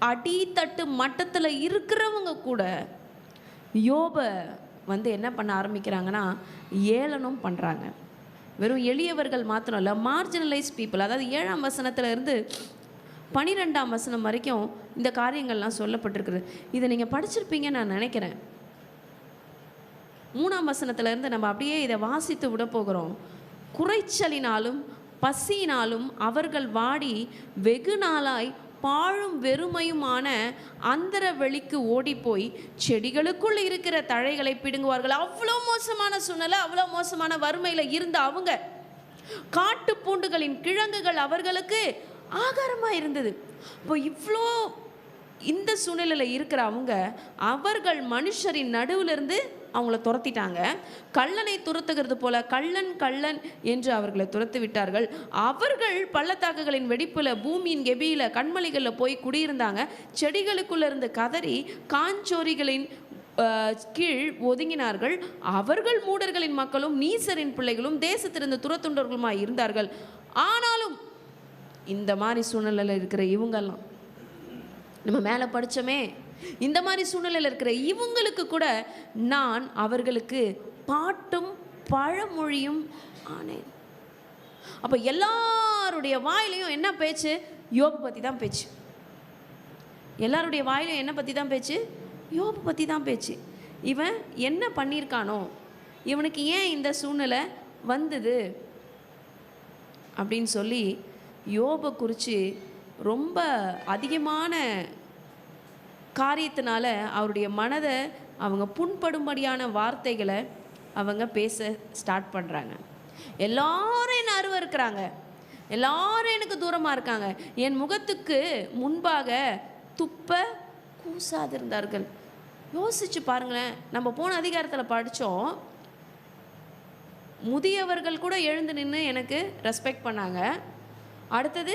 அடித்தட்டு மட்டத்தில் இருக்கிறவங்க கூட யோபை என்ன பண்ண ஆரம்பிக்கிறாங்கன்னா, ஏளனம் பண்ணுறாங்க. வெறும் எளியவர்கள் மாத்திரம் இல்லை, மார்ஜினலைஸ் பீப்புள். அதாவது 7ஆம் வசனத்தில் இருந்து 12ஆம் வசனம் வரைக்கும் இந்த காரியங்கள்லாம் சொல்லப்பட்டிருக்குது. இதை நீங்கள் படிச்சிருப்பீங்கன்னு நான் நினைக்கிறேன். 3ஆம் வசனத்திலிருந்து நம்ம அப்படியே இதை வாசித்து விட போகிறோம். குறைச்சலினாலும் பசியினாலும் அவர்கள் வாடி வெகு நாளாய் பாழும் வெறுமையுமான அந்தர வெளிக்கு ஓடிப்போய் செடிகளுக்குள் இருக்கிற தழைகளை பிடுங்குவார்கள். அவ்வளோ மோசமான சூழ்நிலை, அவ்வளோ மோசமான வறுமையில் இருந்த அவங்க, காட்டு பூண்டுகளின் கிழங்குகள் அவர்களுக்கு ஆகாரமாக இருந்தது. இப்போ இவ்வளோ இந்த சூழ்நிலையில் இருக்கிற அவங்க, அவர்கள் மனுஷரின் நடுவிலிருந்து அவங்கள துரத்திட்டாங்க. கள்ளனை துரத்துகிறது போல கள்ளன் கள்ளன் என்று அவர்களை துரத்து விட்டார்கள். அவர்கள் பள்ளத்தாக்குகளின் வெடிப்பில், பூமியின் கெபியில், கண்மலைகளில் போய் குடியிருந்தாங்க. செடிகளுக்குள்ள இருந்து கதறி காஞ்சோரிகளின் கீழ் ஒதுங்கினார்கள். அவர்கள் மூடர்களின் மக்களும் நீசரின் பிள்ளைகளும் தேசத்திலிருந்து துரத்துண்டவர்களுமாய் இருந்தார்கள். ஆனாலும் இந்த மாதிரி சூழ்நிலையில் இருக்கிற இவங்கெல்லாம், நம்ம மேலே படித்தோமே, இந்த மாதிரி சூழ்நிலையில் இருக்கிற இவங்களுக்கு கூட நான் அவர்களுக்கு பாட்டும் பழமொழியும் ஆனேன். அப்போ எல்லாருடைய வாயிலையும் என்ன பேச்சு? யோபு பற்றி தான் பேச்சு. எல்லாருடைய வாயிலையும் என்ன பற்றி தான் பேச்சு? யோபு பற்றி தான் பேச்சு. இவன் என்ன பண்ணியிருக்கானோ, இவனுக்கு ஏன் இந்த சூழ்நிலை வந்தது அப்படின்னு சொல்லி யோபை குறித்து ரொம்ப அதிகமான காரியத்தினால அவருடைய மனதை அவங்க புண்படும்படியான வார்த்தைகளை அவங்க பேச ஸ்டார்ட் பண்ணுறாங்க. எல்லாரும் என்ன அருவருக்கிறாங்க, எல்லாரும் எனக்கு தூரமாக இருக்காங்க, என் முகத்துக்கு முன்பாக துப்ப கூசாதிருந்தார்கள். யோசிச்சு பாருங்களேன். நம்ம போன அதிகாரத்தில் படித்தோம், முதியவர்கள் கூட எழுந்து நின்று எனக்கு ரெஸ்பெக்ட் பண்ணாங்க. அடுத்தது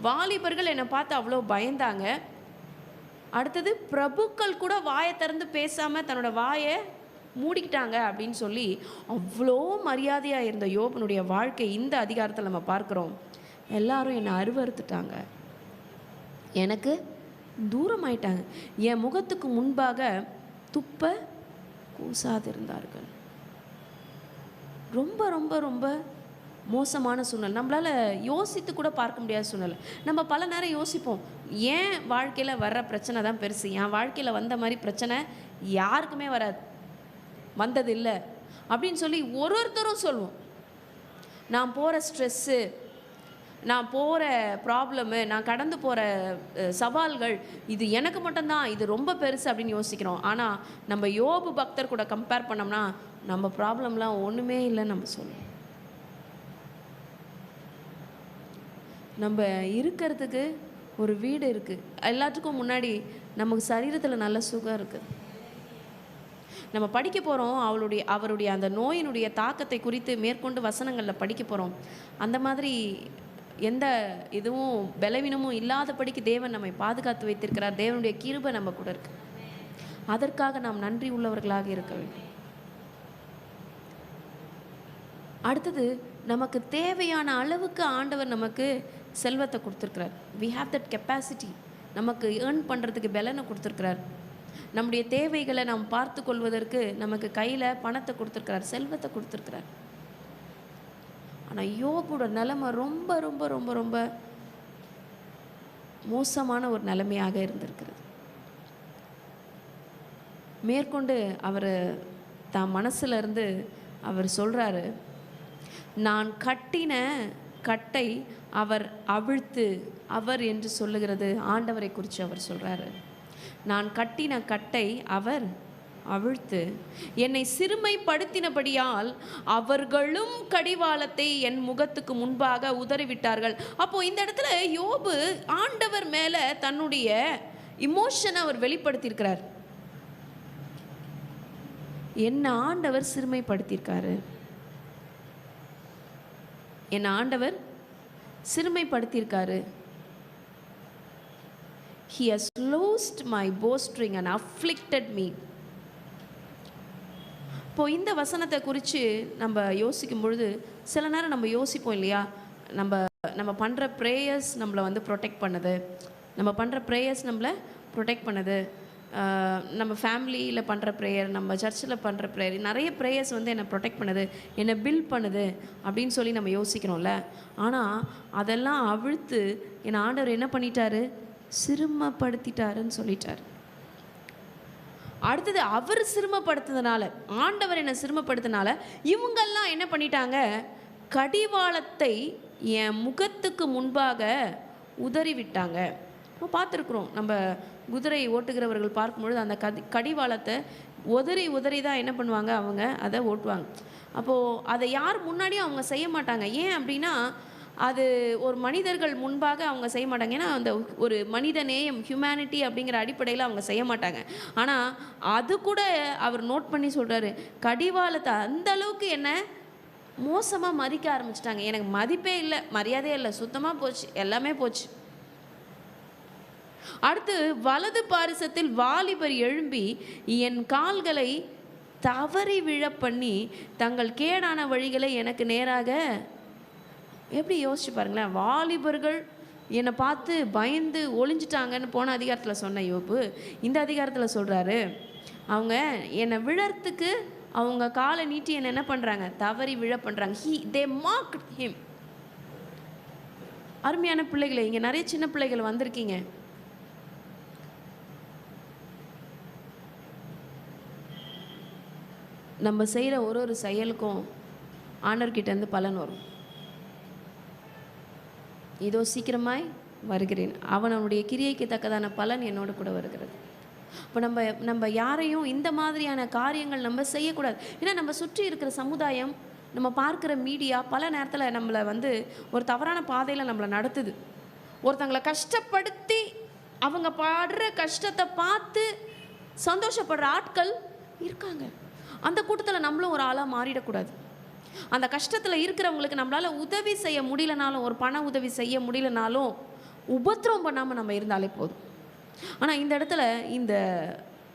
வாலிபர்கள் என்னை பார்த்து அவ்வளோ பயந்தாங்க. அடுத்தது பிரபுக்கள் கூட வாயை திறந்து பேசாமல் தன்னோட வாயை மூடிக்கிட்டாங்க அப்படின்னு சொல்லி அவ்வளோ மரியாதையாக இருந்த யோபனுடைய வாழ்க்கை இந்த அதிகாரத்தில் நம்ம பார்க்குறோம். எல்லாரும் என்னை அருவறுத்துட்டாங்க, எனக்கு தூரமாயிட்டாங்க, என் முகத்துக்கு முன்பாக துப்ப கூசாதிருந்தார்கள். ரொம்ப ரொம்ப ரொம்ப மோசமான சூழ்நிலை. நம்மளால் யோசித்து கூட பார்க்க முடியாத சூழ்நிலை. நம்ம பல நேரம் யோசிப்போம், ஏன் வாழ்க்கையில் வர்ற பிரச்சனை தான் பெருசு, என் வாழ்க்கையில் வந்த மாதிரி பிரச்சனை யாருக்குமே வராது, வந்தது இல்லை அப்படின்னு சொல்லி ஒருத்தரும் சொல்லுவோம். நான் போகிற ஸ்ட்ரெஸ்ஸு, நான் போகிற ப்ராப்ளமு, நான் கடந்து போகிற சவால்கள், இது எனக்கு மட்டும்தான், இது ரொம்ப பெருசு அப்படின்னு யோசிக்கிறோம். ஆனால் நம்ம யோபு பக்தர் கூட கம்பேர் பண்ணோம்னா நம்ம ப்ராப்ளம்லாம் ஒன்றுமே இல்லைன்னு நம்ம சொல்லுவோம். நம்ம இருக்கிறதுக்கு ஒரு வீடு இருக்குது, எல்லாத்துக்கும் முன்னாடி நமக்கு சரீரத்தில் நல்ல சுகம் இருக்குது. நம்ம படிக்க போகிறோம், அவருடைய அந்த நோயினுடைய தாக்கத்தை குறித்து மேற்கொண்டு வசனங்களில் படிக்க போகிறோம். அந்த மாதிரி எந்த இதுவும் பலவீனமும் இல்லாதபடிக்கு தேவன் நம்மை பாதுகாத்து வைத்திருக்கிறார். தேவனுடைய கிருபை நம்ம கூட இருக்கு. அதற்காக நாம் நன்றி உள்ளவர்களாக இருக்க வேண்டும். அடுத்தது, நமக்கு தேவையான அளவுக்கு ஆண்டவர் நமக்கு செல்வத்தை கொடுத்துருக்கிறார். we have that capacity. நமக்கு ஏர்ன் பண்ணுறதுக்கு பலனை கொடுத்துருக்கிறார். நம்முடைய தேவைகளை நாம் பார்த்து கொள்வதற்கு நமக்கு கையில் பணத்தை கொடுத்துருக்கிறார், செல்வத்தை கொடுத்துருக்கிறார். ஆனால் யோபோட நிலைமை ரொம்ப ரொம்ப ரொம்ப ரொம்ப மோசமான ஒரு நிலைமையாக இருந்திருக்கிறது. மேற்கொண்டு அவர் தான் மனசுல இருந்து அவர் சொல்கிறாரு, நான் கட்டின கட்டை அவர் அவிழ்த்து, அவர் என்று சொல்லுகிறது ஆண்டவரை குறித்து அவர் சொல்கிறாரு. நான் கட்டின கட்டை அவர் அவிழ்த்து என்னை சிறுமைப்படுத்தினபடியால் அவர்களும் கடிவாளத்தை என் முகத்துக்கு முன்பாக உதறிவிட்டார்கள். அப்போ இந்த இடத்துல யோபு ஆண்டவர் மேலே தன்னுடைய இமோஷனை அவர் வெளிப்படுத்தியிருக்கிறார். என்ன ஆண்டவர் சிறுமைப்படுத்தியிருக்காரு, என் ஆண்டவர் சிறுமைப்படுத்தியிருக்காரு. He has loosed my bowstring and afflicted me. இப்போ இந்த வசனத்தை குறித்து நம்ம யோசிக்கும் பொழுது சில நேரம் நம்ம யோசிப்போம் இல்லையா, நம்ம பண்ணுற ப்ரேயர்ஸ் நம்மளை வந்து ப்ரொடெக்ட் பண்ணுது, நம்ம பண்ணுற ப்ரேயர்ஸ் நம்மளை ப்ரொடெக்ட் பண்ணுது, நம்ம ஃபேமிலியில் பண்ணுற ப்ரேயர், நம்ம சர்ச்சில் பண்ணுற ப்ரேயர், நிறைய ப்ரேயர்ஸ் வந்து என்னை ப்ரொடெக்ட் பண்ணுது, என்னை பில்ட் பண்ணுது அப்படின்னு சொல்லி நம்ம யோசிக்கிறோம்ல. ஆனால் அதெல்லாம் அவிழ்த்து என் ஆண்டவர் என்ன பண்ணிட்டாரு, சிறுமைப்படுத்திட்டாருன்னு சொல்லிட்டார். அடுத்தது அவர் சிறுமப்படுத்துறதுனால, ஆண்டவர் என்னை சிறுமப்படுத்தினால இவங்கெல்லாம் என்ன பண்ணிட்டாங்க, கடிவாளத்தை என் முகத்துக்கு முன்பாக உதறி விட்டாங்க. நம்ம பார்த்துருக்குறோம், நம்ம குதிரை ஓட்டுகிறவர்கள் பார்க்கும்பொழுது அந்த கடிவாளத்தை உதறி உதறி தான் என்ன பண்ணுவாங்க, அவங்க அதை ஓட்டுவாங்க. அப்போது அதை யார் முன்னாடியும் அவங்க செய்ய மாட்டாங்க. ஏன் அப்படின்னா, அது ஒரு மனிதர்கள் முன்பாக அவங்க செய்ய மாட்டாங்க. ஏன்னா அந்த ஒரு மனித நேயம், ஹியூமனிட்டி அப்படிங்கிற அடிப்படையில் அவங்க செய்ய மாட்டாங்க. ஆனால் அது கூட அவர் நோட் பண்ணி சொல்கிறாரு, கடிவாளத்தை அந்த அளவுக்கு என்ன மோசமாக மதிக்க ஆரம்பிச்சிட்டாங்க. எனக்கு மதிப்பே இல்லை, மரியாதையே இல்லை, சுத்தமாக போச்சு, எல்லாமே போச்சு. அடுத்து வலது பாரிசத்தில் வாலிபர் எழும்பி என் கால்களை தவறி விழ பண்ணி தங்கள் கேடான வழிகளை எனக்கு நேராக. எப்படி யோசிச்சு பாருங்களேன், வாலிபர்கள் என்னை பார்த்து பயந்து ஒளிஞ்சிட்டாங்கன்னு போன அதிகாரத்தில் சொன்ன யோபு இந்த அதிகாரத்தில் சொல்கிறாரு, அவங்க என்னை விழறதுக்கு அவங்க காலை நீட்டி என்னை என்ன பண்ணுறாங்க, தவறி விழ பண்ணுறாங்க. they mocked him. அருமையான பிள்ளைகளை, இங்கே நிறைய சின்ன பிள்ளைகள் வந்திருக்கீங்க. நம்ம செய்கிற ஒரு செயலுக்கும் ஆண்டவர்கிட்டேருந்து பலன் வரும். இதோ சீக்கிரமாய் வருகிறேன், அவனுடைய கிரியைக்கு தக்கதான பலன் என்னோடு கூட வருகிறது. இப்போ நம்ம யாரையும் இந்த மாதிரியான காரியங்கள் நம்ம செய்யக்கூடாது. ஏன்னா நம்ம சுற்றி இருக்கிற சமுதாயம், நம்ம பார்க்குற மீடியா பல நேரத்தில் நம்மளை ஒரு தவறான பாதையில் நம்மளை நடத்துது. ஒருத்தங்களை கஷ்டப்படுத்தி அவங்க பாடுற கஷ்டத்தை பார்த்து சந்தோஷப்படுற ஆட்கள் இருக்காங்க. அந்த கூட்டத்தில் நம்மளும் ஒரு ஆளாக மாறிடக்கூடாது. அந்த கஷ்டத்தில் இருக்கிறவங்களுக்கு நம்மளால் உதவி செய்ய முடியலனாலும், ஒரு பண உதவி செய்ய முடியலனாலும் உபத்திரவம் பண்ணாமல் நம்ம இருந்தாலே போதும். ஆனால் இந்த இடத்துல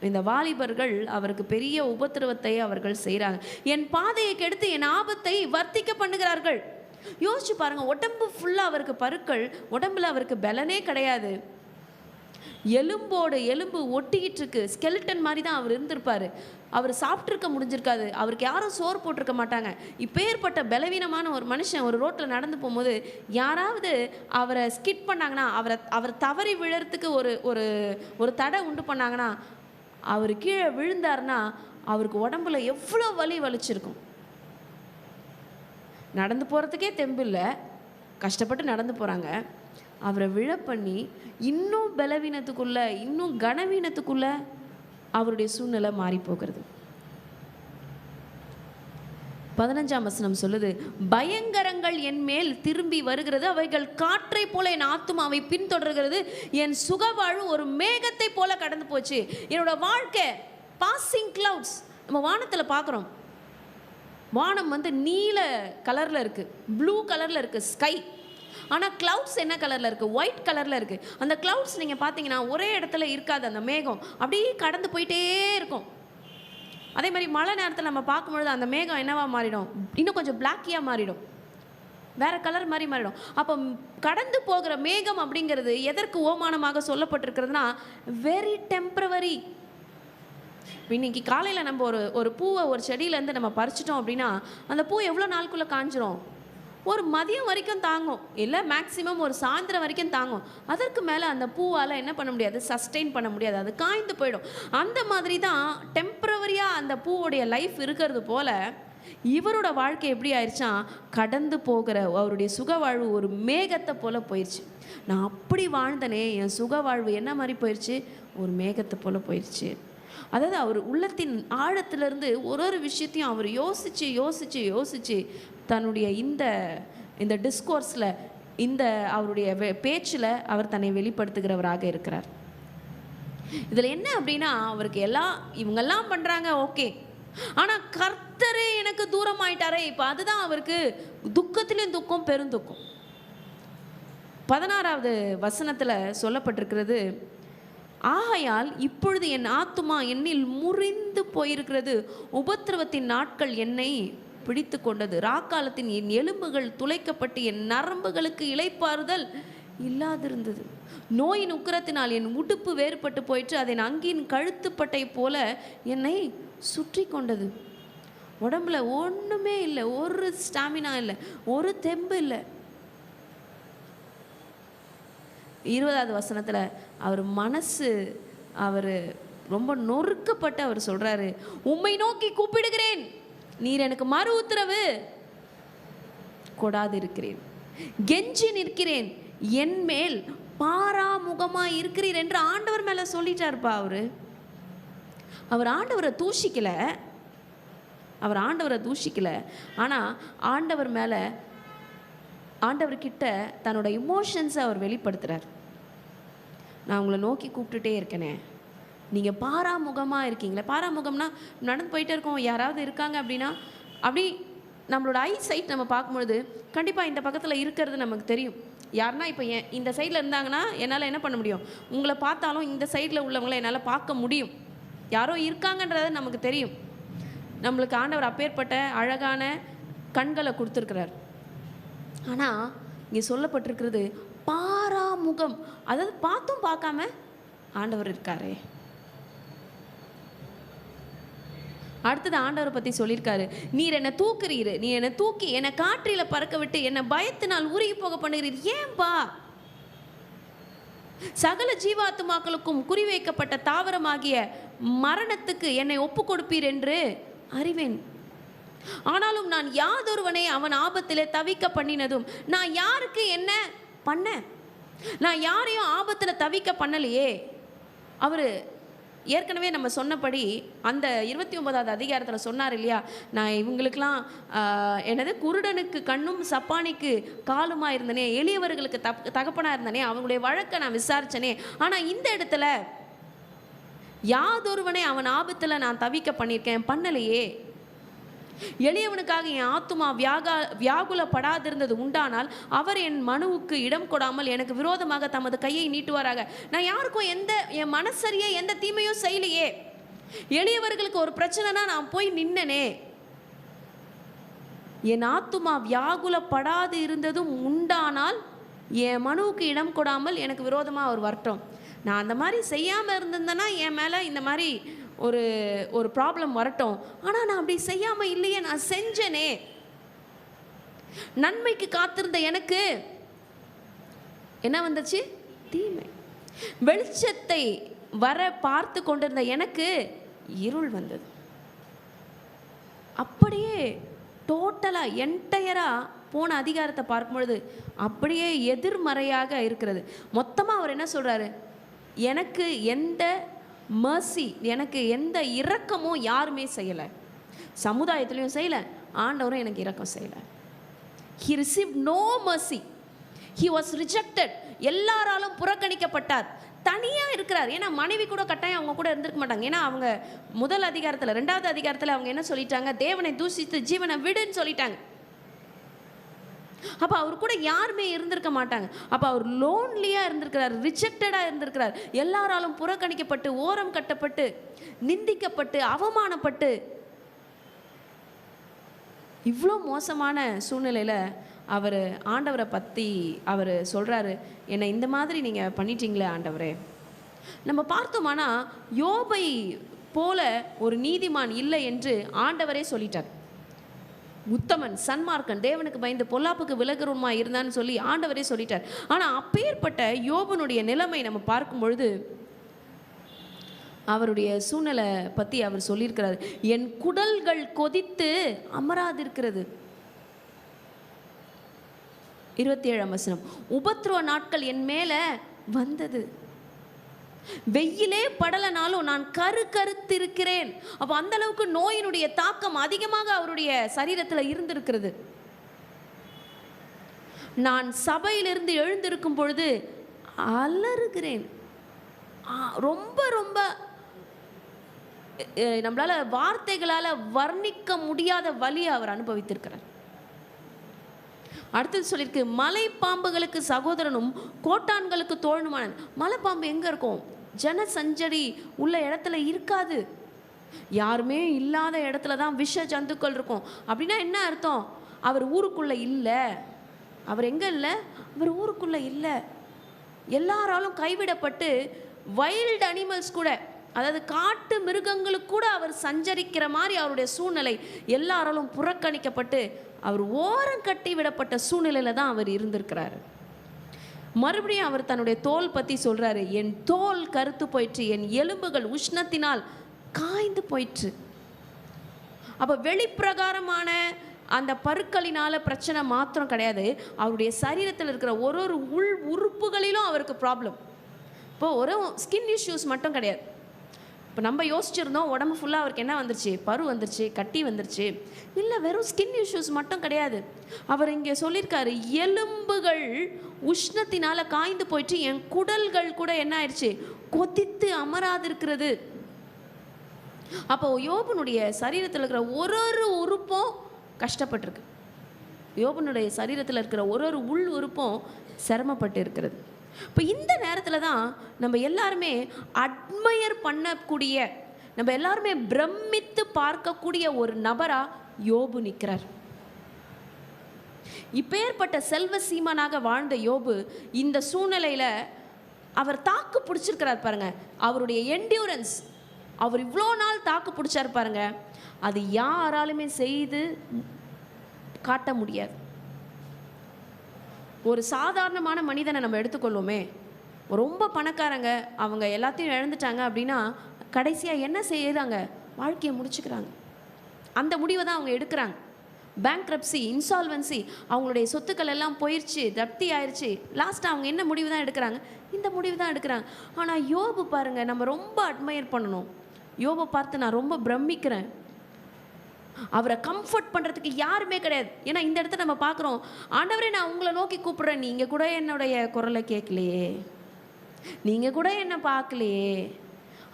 இந்த வாலிபர்கள் அவருக்கு பெரிய உபத்திரவத்தை அவர்கள் செய்கிறாங்க. என் பாதையை கெடுத்து என் ஆபத்தை வர்த்திக்க பண்ணுகிறார்கள். யோசிச்சு பாருங்கள், உடம்பு ஃபுல்லாக அவருக்கு பருக்கள், உடம்புல அவருக்கு பலனே கிடையாது, எலும்போடு எலும்பு ஒட்டிக்கிட்டு இருக்கு, ஸ்கெலிட்டன் மாதிரி தான் அவர் இருந்திருப்பார். அவர் சாப்பிட்ருக்க முடிஞ்சிருக்காது, அவருக்கு யாரும் சோறு போட்டிருக்க மாட்டாங்க. இப்பேற்பட்ட பலவீனமான ஒரு மனுஷன் ஒரு ரோட்டில் நடந்து போகும்போது யாராவது அவரை ஸ்கிட் பண்ணாங்கன்னா, அவர் தவறி விழறதுக்கு ஒரு தடை உண்டு பண்ணாங்கன்னா, அவர் கீழே விழுந்தார்னா அவருக்கு உடம்புல எவ்வளோ வலி வலிச்சிருக்கும். நடந்து போகிறதுக்கே தெம்பு இல்லை, கஷ்டப்பட்டு நடந்து போகிறாங்க. அவரை விழ பண்ணி இன்னும் பலவீனத்துக்குள்ள, இன்னும் கனவீனத்துக்குள்ள அவருடைய சூழ்நிலை மாறி போகிறது. 15ஆம் வசனம் சொல்லுது, பயங்கரங்கள் என் மேல் திரும்பி வருகிறது, அவைகள் காற்றை போல என் ஆத்துமாவை பின்தொடர்கிறது, என் சுகவாழ்வு ஒரு மேகத்தை போல கடந்து போச்சு. என்னோட வாழ்க்கை பாசிங் கிளவுட்ஸ். நம்ம வானத்தில் பார்க்குறோம், வானம் நீல கலரில் இருக்குது, ப்ளூ கலரில் இருக்குது ஸ்கை. ஆனால் கிளவுட்ஸ் என்ன கலரில் இருக்குது, ஒயிட் கலரில் இருக்குது. அந்த கிளவுட்ஸ் நீங்கள் பார்த்தீங்கன்னா ஒரே இடத்துல இருக்காது, அந்த மேகம் அப்படியே கடந்து போயிட்டே இருக்கும். அதே மாதிரி மழை நேரத்தில் நம்ம பார்க்கும்பொழுது அந்த மேகம் என்னவா மாறிடும், இன்னும் கொஞ்சம் பிளாக்கியாக மாறிடும், வேறு கலர் மாதிரி மாறிடும். அப்போ கடந்து போகிற மேகம் அப்படிங்கிறது எதற்கு ஓமானமாக சொல்லப்பட்டிருக்கிறதுனா, வெரி டெம்பரவரி. இன்னைக்கு காலையில் நம்ம ஒரு பூவை ஒரு செடியிலேருந்து நம்ம பறிச்சிட்டோம் அப்படின்னா அந்த பூ எவ்வளோ நாளுக்குள்ளே காஞ்சிரும், ஒரு மதியம் வரைக்கும் தாங்கும், இல்லை மேக்ஸிமம் ஒரு சாயந்தரம் வரைக்கும் தாங்கும். அதற்கு மேலே அந்த பூவால் என்ன பண்ண முடியாது, சஸ்டெயின் பண்ண முடியாது, அது காய்ந்து போயிடும். அந்த மாதிரி தான் டெம்பரவரியாக அந்த பூவோடைய லைஃப் இருக்கிறது போல் இவரோட வாழ்க்கை எப்படி ஆயிடுச்சா, கடந்து போகிற அவருடைய சுகவாழ்வு ஒரு மேகத்தை போல் போயிடுச்சு. நான் அப்படி வாழ்ந்தனே, என் சுகவாழ்வு என்ன மாதிரி போயிடுச்சு, ஒரு மேகத்தை போல் போயிடுச்சு. அதாவது அவர் உள்ளத்தின் ஆழத்திலிருந்து ஒரு விஷயத்தையும் அவர் யோசித்து யோசித்து யோசித்து தன்னுடைய இந்த டிஸ்கோர்ஸில், இந்த அவருடைய பேச்சில் அவர் தன்னை வெளிப்படுத்துகிறவராக இருக்கிறார். இதில் என்ன அப்படின்னா, அவருக்கு இவங்கெல்லாம் பண்ணுறாங்க ஓகே, ஆனால் கர்த்தரே எனக்கு தூரம் ஆயிட்டாரே. இப்போ அதுதான் அவருக்கு துக்கத்திலும் துக்கம், பெருந்துக்கம். 16வது வசனத்தில் சொல்லப்பட்டிருக்கிறது, ஆகையால் இப்பொழுது என் ஆத்துமா என்னில் முறிந்து போயிருக்கிறது, உபத்திரவத்தின் நாட்கள் என்னை பிடித்து கொண்டது, ராக்காலத்தின் என் எலும்புகள் துளைக்கப்பட்டு என் நரம்புகளுக்கு இளைப்பாறுதல் இல்லாதிருந்தது, நோயின் உக்கிரத்தினால் என் உடுப்பு வேறுபட்டு போயிற்று, அதை அங்கின் கழுத்துப்பட்டை போல என்னை சுற்றி கொண்டது. உடம்புல ஒன்றுமே இல்லை, ஒரு ஸ்டாமினா இல்லை, ஒரு தெம்பு இல்லை. 20வது வசனத்தில் அவர் மனசு அவர் ரொம்ப நொறுக்கப்பட்டு அவர் சொல்றாரு, உம்மை நோக்கி கூப்பிடுகிறேன், நீர் எனக்கு மறு உத்தரவு கொடாது இருக்கிறேன், கெஞ்சி நிற்கிறேன், என் மேல் பாராமுகமாய் இருக்கிறீர் என்று ஆண்டவர் மேல சொல்லிட்டாருப்பா. அவர் ஆண்டவரை தூஷிக்கல, ஆனா ஆண்டவர் மேல, ஆண்டவர்கிட்ட தன்னோட இமோஷன்ஸை அவர் வெளிப்படுத்துறார். நான் உங்களை நோக்கி கூப்பிட்டுட்டே இருக்கேனே, நீங்கள் பாராமுகமாக இருக்கீங்களே. பாராமுகம்னா நடந்து போயிட்டே இருக்கோம், யாராவது இருக்காங்க அப்படின்னா அப்படி நம்மளோட ஐ சைட் நம்ம பார்க்கும்பொழுது கண்டிப்பாக இந்த பக்கத்தில் இருக்கிறது நமக்கு தெரியும். யாருன்னா இப்போ இந்த சைடில் இருந்தாங்கன்னா என்னால் என்ன பண்ண முடியும், உங்களை பார்த்தாலும் இந்த சைடில் உள்ளவங்களை என்னால் பார்க்க முடியும். யாரோ இருக்காங்கன்றது நமக்கு தெரியும். நம்மளுக்கு ஆண்டவர் அப்பேற்பட்ட அழகான கண்களை கொடுத்துருக்கிறார். ஆனால் இங்கே சொல்லப்பட்டிருக்கிறது பாராமுகம், அதாவது பார்த்தும் பார்க்காம ஆண்டவர் இருக்காரே. அடுத்தது ஆண்டவரை பற்றி சொல்லியிருக்காரு, நீர் என்னை தூக்குறீர், நீ என்னை தூக்கி என்னை காற்றில் பறக்க விட்டு என்னை பயத்தினால் உருகி போக பண்ணுகிறீர். ஏன்பா? சகல ஜீவாத்மாக்களுக்கும் குறிவைக்கப்பட்ட தாவரமாகிய மரணத்துக்கு என்னை ஒப்பு கொடுப்பீர் என்று அறிவேன். ஆனாலும் நான் யாதொருவனை அவன் ஆபத்திலே தவிக்க பண்ணினதும், நான் யாருக்கு என்ன பண்ண? நான் யாரையும் ஆபத்தில் தவிக்க பண்ணலையே. அவர் ஏற்கனவே நம்ம சொன்னபடி அந்த 29வது அதிகாரத்தில் சொன்னார் இல்லையா, நான் இவங்களுக்கெல்லாம் என்னது குருடனுக்கு கண்ணும் சப்பானிக்கு காலுமாக இருந்தனே, எளியவர்களுக்கு தகப்பனாக இருந்தனே, அவங்களுடைய வழக்கை நான் விசாரித்தனே. ஆனால் இந்த இடத்துல யாதொருவனை அவன் ஆபத்தில் நான் தவிக்க பண்ணியிருக்கேன் பண்ணலையே. எளியவனுக்காக என் ஆத்துமா வியாகுலப்படாதிருந்தது உண்டானால் அவர் என் மனுவுக்கு இடம் கொடாமல் எனக்கு விரோதமாக தமது கையை நீட்டுவாராக. நான் யாருக்கும் என் மனசரியே எந்த தீமையும் செய்யலையே. எளியவர்களுக்கு ஒரு பிரச்சனைனா நான் போய் நின்னனே. என் ஆத்துமா வியாகுலப்படாது இருந்ததும் உண்டானால் என் மனுவுக்கு இடம் கொடாமல் எனக்கு விரோதமாக அவர் வரட்டும். நான் அந்த மாதிரி செய்யாமல் இருந்திருந்தேன்னா என் மேலே இந்த மாதிரி ஒரு ப்ராப்ளம் வரட்டும். ஆனால் நான் அப்படி செய்யாமல் இல்லையே, நான் செஞ்சனே. நன்மைக்கு காத்திருந்த எனக்கு என்ன வந்துச்சு? தீமை. வெளிச்சத்தை வர பார்த்து கொண்டிருந்த எனக்கு இருள் வந்தது. அப்படியே டோட்டலாக என்டையராக போன அதிகாரத்தை பார்க்கும்பொழுது அப்படியே எதிர்மறையாக இருக்கிறது. மொத்தமாக அவர் என்ன சொல்கிறாரு, எனக்கு எந்த மர்சி, எனக்கு எந்த இரக்கமும் யாருமே செய்யலை, சமுதாயத்திலையும் செய்யலை, ஆண்டவரும் எனக்கு இரக்கம் செய்யலை. He received no mercy. He was rejected. எல்லாராலும் புறக்கணிக்கப்பட்டார், தனியாக இருக்கிறார். ஏன்னா மனைவி கூட கட்டாயம் அவங்க கூட இருந்திருக்க மாட்டாங்க. ஏன்னா அவங்க முதல் அதிகாரத்தில் 2வது அதிகாரத்தில் அவங்க என்ன சொல்லிட்டாங்க, தேவனை தூஷித்து ஜீவனை விடுன்னு சொல்லிட்டாங்க. அப்போ அவர் கூட யாருமே இருந்திருக்க மாட்டாங்க. அப்போ அவர் லோன்லியாக இருந்திருக்கிறார், ரிஜெக்டடாக இருந்திருக்கிறார், எல்லாராலும் புறக்கணிக்கப்பட்டு ஓரம் கட்டப்பட்டு நிந்திக்கப்பட்டு அவமானப்பட்டு இவ்வளோ மோசமான சூழ்நிலையில் அவர் ஆண்டவரை பற்றி அவர் சொல்கிறாரு, என்னை இந்த மாதிரி நீங்கள் பண்ணிட்டீங்களே ஆண்டவரே. நம்ம பார்த்தோமானா யோபை போல ஒரு நீதிமான் இல்லை என்று ஆண்டவரே சொல்லிட்டார். உத்தமன், சன்மார்க்கன், தேவனுக்கு பயந்து பொல்லாப்புக்கு விலகுறமா இருந்தான்னு சொல்லி ஆண்டவரே சொல்லிட்டார். ஆனால் அப்பேற்பட்ட யோபனுடைய நிலைமை நம்ம பார்க்கும் பொழுது அவருடைய சூழ்நிலை பற்றி அவர் சொல்லியிருக்கிறார், என் குடல்கள் கொதித்து அமராதிருக்கிறது. 27ஆம் வசனம், உபத்திரவ நாட்கள் என் மேலே வந்தது, வெயிலே படலனாலும் நான் கருத்திருக்கிறேன். அப்போ அந்த அளவுக்கு நோயினுடைய தாக்கம் அதிகமாக அவருடைய சரீரத்தில் இருந்திருக்கிறது. நான் சபையிலிருந்து எழுந்திருக்கும் பொழுது அலறுகிறேன். ரொம்ப ரொம்ப நம்மளால வார்த்தைகளால் வர்ணிக்க முடியாத வலியை அவர் அனுபவித்திருக்கிறார். அடுத்தது சொல்லியிருக்கு, மலை பாம்புகளுக்கு சகோதரனும் கோட்டான்களுக்கு தோழனுமான. மலைப்பாம்பு எங்கே இருக்கும்? ஜன சஞ்சரி உள்ள இடத்துல இருக்காது, யாருமே இல்லாத இடத்துல தான் விஷ ஜந்துக்கள் இருக்கும். அப்படின்னா என்ன அர்த்தம்? அவர் ஊருக்குள்ளே இல்லை. அவர் எங்கே இல்லை? அவர் ஊருக்குள்ளே இல்லை. எல்லாராலும் கைவிடப்பட்டு வைல்டு அனிமல்ஸ் கூட, அதாவது காட்டு மிருகங்களுக்கு கூட அவர் சஞ்சரிக்கிற மாதிரி அவருடைய சூழ்நிலை, எல்லாராலும் புறக்கணிக்கப்பட்டு அவர் ஓரம் கட்டி விடப்பட்ட சூழ்நிலையில் தான் அவர் இருந்திருக்கிறார். மறுபடியும் அவர் தன்னுடைய தோல் பற்றி சொல்கிறாரு, என் தோல் கருத்து போயிற்று, என் எலும்புகள் உஷ்ணத்தினால் காய்ந்து போயிற்று. அப்போ வெளிப்பிரகாரமான அந்த பருக்களினால பிரச்சனை மாத்திரம் கிடையாது, அவருடைய சரீரத்தில் இருக்கிற ஒரு ஒரு உள் உறுப்புகளிலும் அவருக்கு ப்ராப்ளம். இப்போ ஒரு ஸ்கின் இஷ்யூஸ் மட்டும் கிடையாது. இப்போ நம்ம யோசிச்சிருந்தோம் உடம்பு ஃபுல்லாக அவருக்கு என்ன வந்துருச்சு, பரு வந்துருச்சு, கட்டி வந்துருச்சு. இல்லை, வெறும் ஸ்கின் இஷ்யூஸ் மட்டும் கிடையாது. அவர் இங்கே சொல்லியிருக்காரு, எலும்புகள் உஷ்ணத்தினால காய்ந்து போயிட்டு என் குடல்கள் கூட என்ன ஆயிடுச்சு, கொதித்து அமராது இருக்கிறது. அப்போ யோபனுடைய சரீரத்தில் இருக்கிற ஒரு ஒரு உறுப்பும் கஷ்டப்பட்டிருக்கு. யோபனுடைய சரீரத்தில் இருக்கிற ஒரு ஒரு உள் உறுப்பும் சிரமப்பட்டு இருக்கிறது. இப்போ இந்த நேரத்தில் தான் நம்ம எல்லாருமே அட்மையர் பண்ணக்கூடிய, நம்ம எல்லாருமே பிரமித்து பார்க்கக்கூடிய ஒரு நபராக யோபு நிற்கிறார். இப்பேற்பட்ட செல்வ சீமானாக வாழ்ந்த யோபு இந்த சூழ்நிலையில் அவர் தாக்கு பிடிச்சிருக்கிறார் பாருங்க. அவருடைய என்டியூரன்ஸ், அவர் இவ்வளோ நாள் தாக்கு பிடிச்சார் பாருங்க, அது யாராலுமே செய்து காட்ட முடியாது. ஒரு சாதாரணமான மனிதனை நம்ம எடுத்துக்கொள்வோமே, ரொம்ப பணக்காரங்க, அவங்க எல்லாத்தையும் இழந்துட்டாங்க அப்படின்னா கடைசியாக என்ன செய்யறாங்க, வாழ்க்கையை முடிச்சுக்கிறாங்க. அந்த முடிவை தான் அவங்க எடுக்கிறாங்க. பேங்க்ரப்சி, இன்சால்வன்சி, அவங்களுடைய சொத்துக்கள் எல்லாம் போயிடுச்சு, ஜப்தி ஆயிடுச்சு. லாஸ்ட்டாக அவங்க என்ன முடிவு தான் எடுக்கிறாங்க, இந்த முடிவு தான் எடுக்கிறாங்க. ஆனால் யோபு பாருங்கள், நம்ம ரொம்ப அட்மையர் பண்ணணும். யோபை பார்த்து நான் ரொம்ப பிரமிக்கிறேன். அவரை கம்ஃபர்ட் பண்ணுறதுக்கு யாருமே கிடையாது. ஏன்னா இந்த இடத்த நம்ம பார்க்குறோம், ஆண்டவரே நான் உங்களை நோக்கி கூப்பிட்றேன், நீங்கள் கூட என்னுடைய குரலை கேட்கலையே, நீங்கள் கூட என்னை பார்க்கலையே.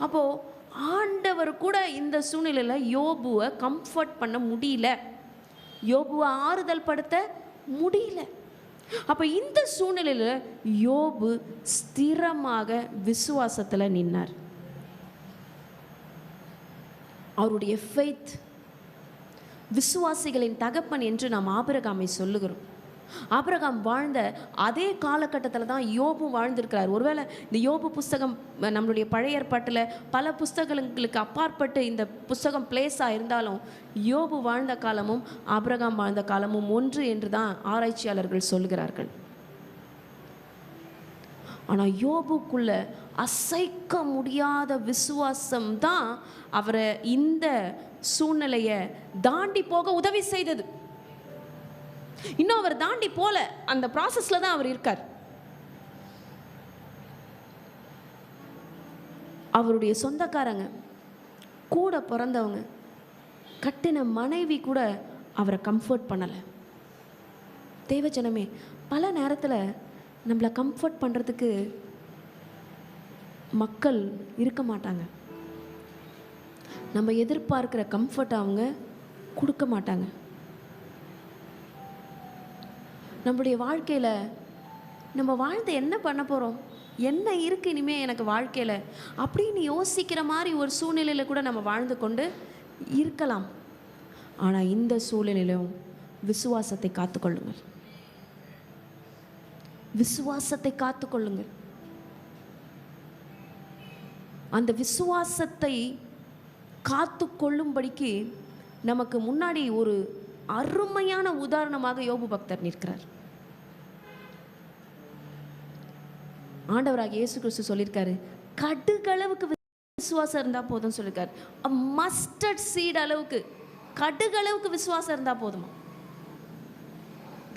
அப்போது ஆண்டவர் கூட இந்த சூழ்நிலையில் யோபுவை கம்ஃபர்ட் பண்ண முடியல, யோபுவை ஆறுதல் படுத்த முடியல. அப்போ இந்த சூழ்நிலையில் யோபு ஸ்திரமாக விசுவாசத்தில் நின்னார். அவருடைய ஃபெய்த், விசுவாசிகளின் தகப்பன் என்று நாம் ஆபிரகாமை சொல்லுகிறோம். ஆபிரகாம் வாழ்ந்த அதே காலகட்டத்தில் தான் யோபு வாழ்ந்திருக்கிறார். ஒருவேளை இந்த யோபு புஸ்தகம் நம்மளுடைய பழைய ஏற்பாட்டில் பல புஸ்தகங்களுக்கு அப்பாற்பட்டு இந்த புஸ்தகம் பிளேஸாக இருந்தாலும் யோபு வாழ்ந்த காலமும் ஆபிரகாம் வாழ்ந்த காலமும் ஒன்று என்று தான் ஆராய்ச்சியாளர்கள் சொல்கிறார்கள். ஆனால் யோபுக்குள்ள அசைக்க முடியாத விசுவாசம் தான் அவரை இந்த சூழ்நிலையை தாண்டி போக உதவி செய்தது. இன்னும் அவர் தாண்டி போல, அந்த ப்ராசஸ்ல தான் அவர் இருக்கார். அவருடைய சொந்தக்காரங்க, கூட பிறந்தவங்க, கட்டின மனைவி கூட அவரை கம்ஃபர்ட் பண்ணலை. தேவஜனமே, பல நேரத்தில் நம்மளை கம்ஃபர்ட் பண்ணுறதுக்கு மக்கள் இருக்க மாட்டாங்க. நம்ம எதிர்பார்க்கிற கம்ஃபர்ட் அவங்க கொடுக்க மாட்டாங்க. நம்மளுடைய வாழ்க்கையில் நம்ம வாழ்ந்து என்ன பண்ண போகிறோம், என்ன இருக்குது இனிமேல் எனக்கு வாழ்க்கையில் அப்படின்னு யோசிக்கிற மாதிரி ஒரு சூழ்நிலையில் கூட நம்ம வாழ்ந்து கொண்டு இருக்கலாம். ஆனால் இந்த சூழ்நிலையிலும் விசுவாசத்தை காத்துக்கொள்ளுங்கள், விசுவாசத்தை காத்துக்கொள்ளுங்கள். அந்த விசுவாசத்தை காத்து கொள்ளும்படிக்கு நமக்கு முன்னாடி ஒரு அருமையான உதாரணமாக யோபு பக்தர் நிற்கிறார். ஆண்டவராக இயேசு கிறிஸ்து சொல்லியிருக்காரு, கடுகளவுக்கு விசுவாசம் இருந்தால் போதும் சொல்லியிருக்காரு. மஸ்டர்ட் சீட் அளவுக்கு, கடுகளவுக்கு விசுவாசம் இருந்தால் போதுமா?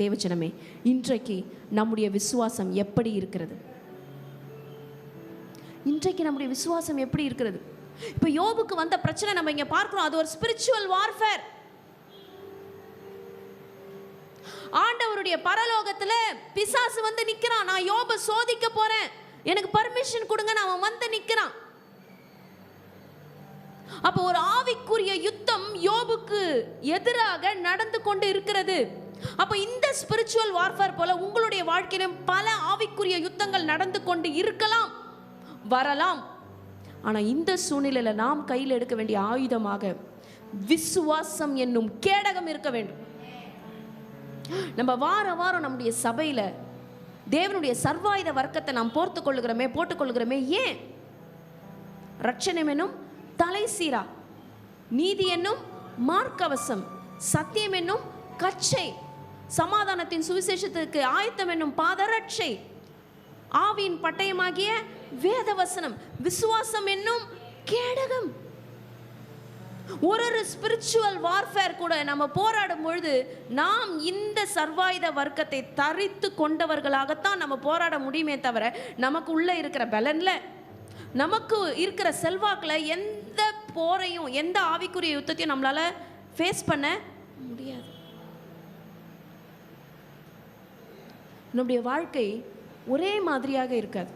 தேவச்சனமே, இன்றைக்கு நம்முடைய விசுவாசம் எப்படி இருக்கிறது? இன்றைக்கு நம்முடைய விசுவாசம் எப்படி இருக்கிறது? இப்போ யோபுக்கு வந்த பிரச்சனை நம்ம இங்க பார்க்கிறோம், அது ஒரு ஸ்பிரிச்சுவல் வார்ஃபேர். ஆண்டவருடைய பரலோகத்துல பிசாசு வந்து நிக்கிறான், நான் யோபை சோதிக்க போறேன், எனக்கு பர்மிஷன் கொடுங்க, அவன் வந்து நிக்கிறான். அப்போ ஒரு ஆவிக்குரிய யுத்தம் யோபுக்கு எதிராக நடந்து கொண்டு இருக்கிறது. அப்போ இந்த ஸ்பிரிச்சுவல் வார்ஃபேர் போல உங்களுடைய வாழ்க்கையிலும் பல ஆவிக்குரிய யுத்தங்கள் நடந்து கொண்டு இருக்கலாம், வரலாம். ஆனால் இந்த சூழ்நிலையில் நாம் கையில் எடுக்க வேண்டிய ஆயுதமாக விசுவாசம் என்னும் கேடகம் இருக்க வேண்டும். நம்ம வாரம் நம்முடைய சபையில் தேவனுடைய சர்வாயுத வர்க்கத்தை நாம் போட்டுக்கொள்ளுகிறோமே. ஏன்? ரட்சணம் என்னும் தலை சீரா, நீதி என்னும் மார்க்கவசம், சத்தியம் என்னும் கச்சை, சமாதானத்தின் சுவிசேஷத்துக்கு ஆயத்தம் என்னும் பாதரட்சை, ஆவியின் பட்டயமாகிய வேத வசனம், விசுவாசம் என்னும் கேடகம். ஒரு ஸ்பிரிச்சுவல் வார்ஃபேர் கூட நம்ம போராடும் பொழுது நாம் இந்த சர்வாயுத வர்க்கத்தை தரித்து கொண்டவர்களாகத்தான் நம்ம போராட முடியுமே தவிர, நமக்கு உள்ள இருக்கிற பலன்ல, நமக்கு இருக்கிற செல்வாக்குல எந்த போரையும், எந்த ஆவிக்குரிய யுத்தத்தையும் நம்மளால ஃபேஸ் பண்ண முடியாது. நம்முடைய வாழ்க்கை ஒரே மாதிரியாக இருக்காது.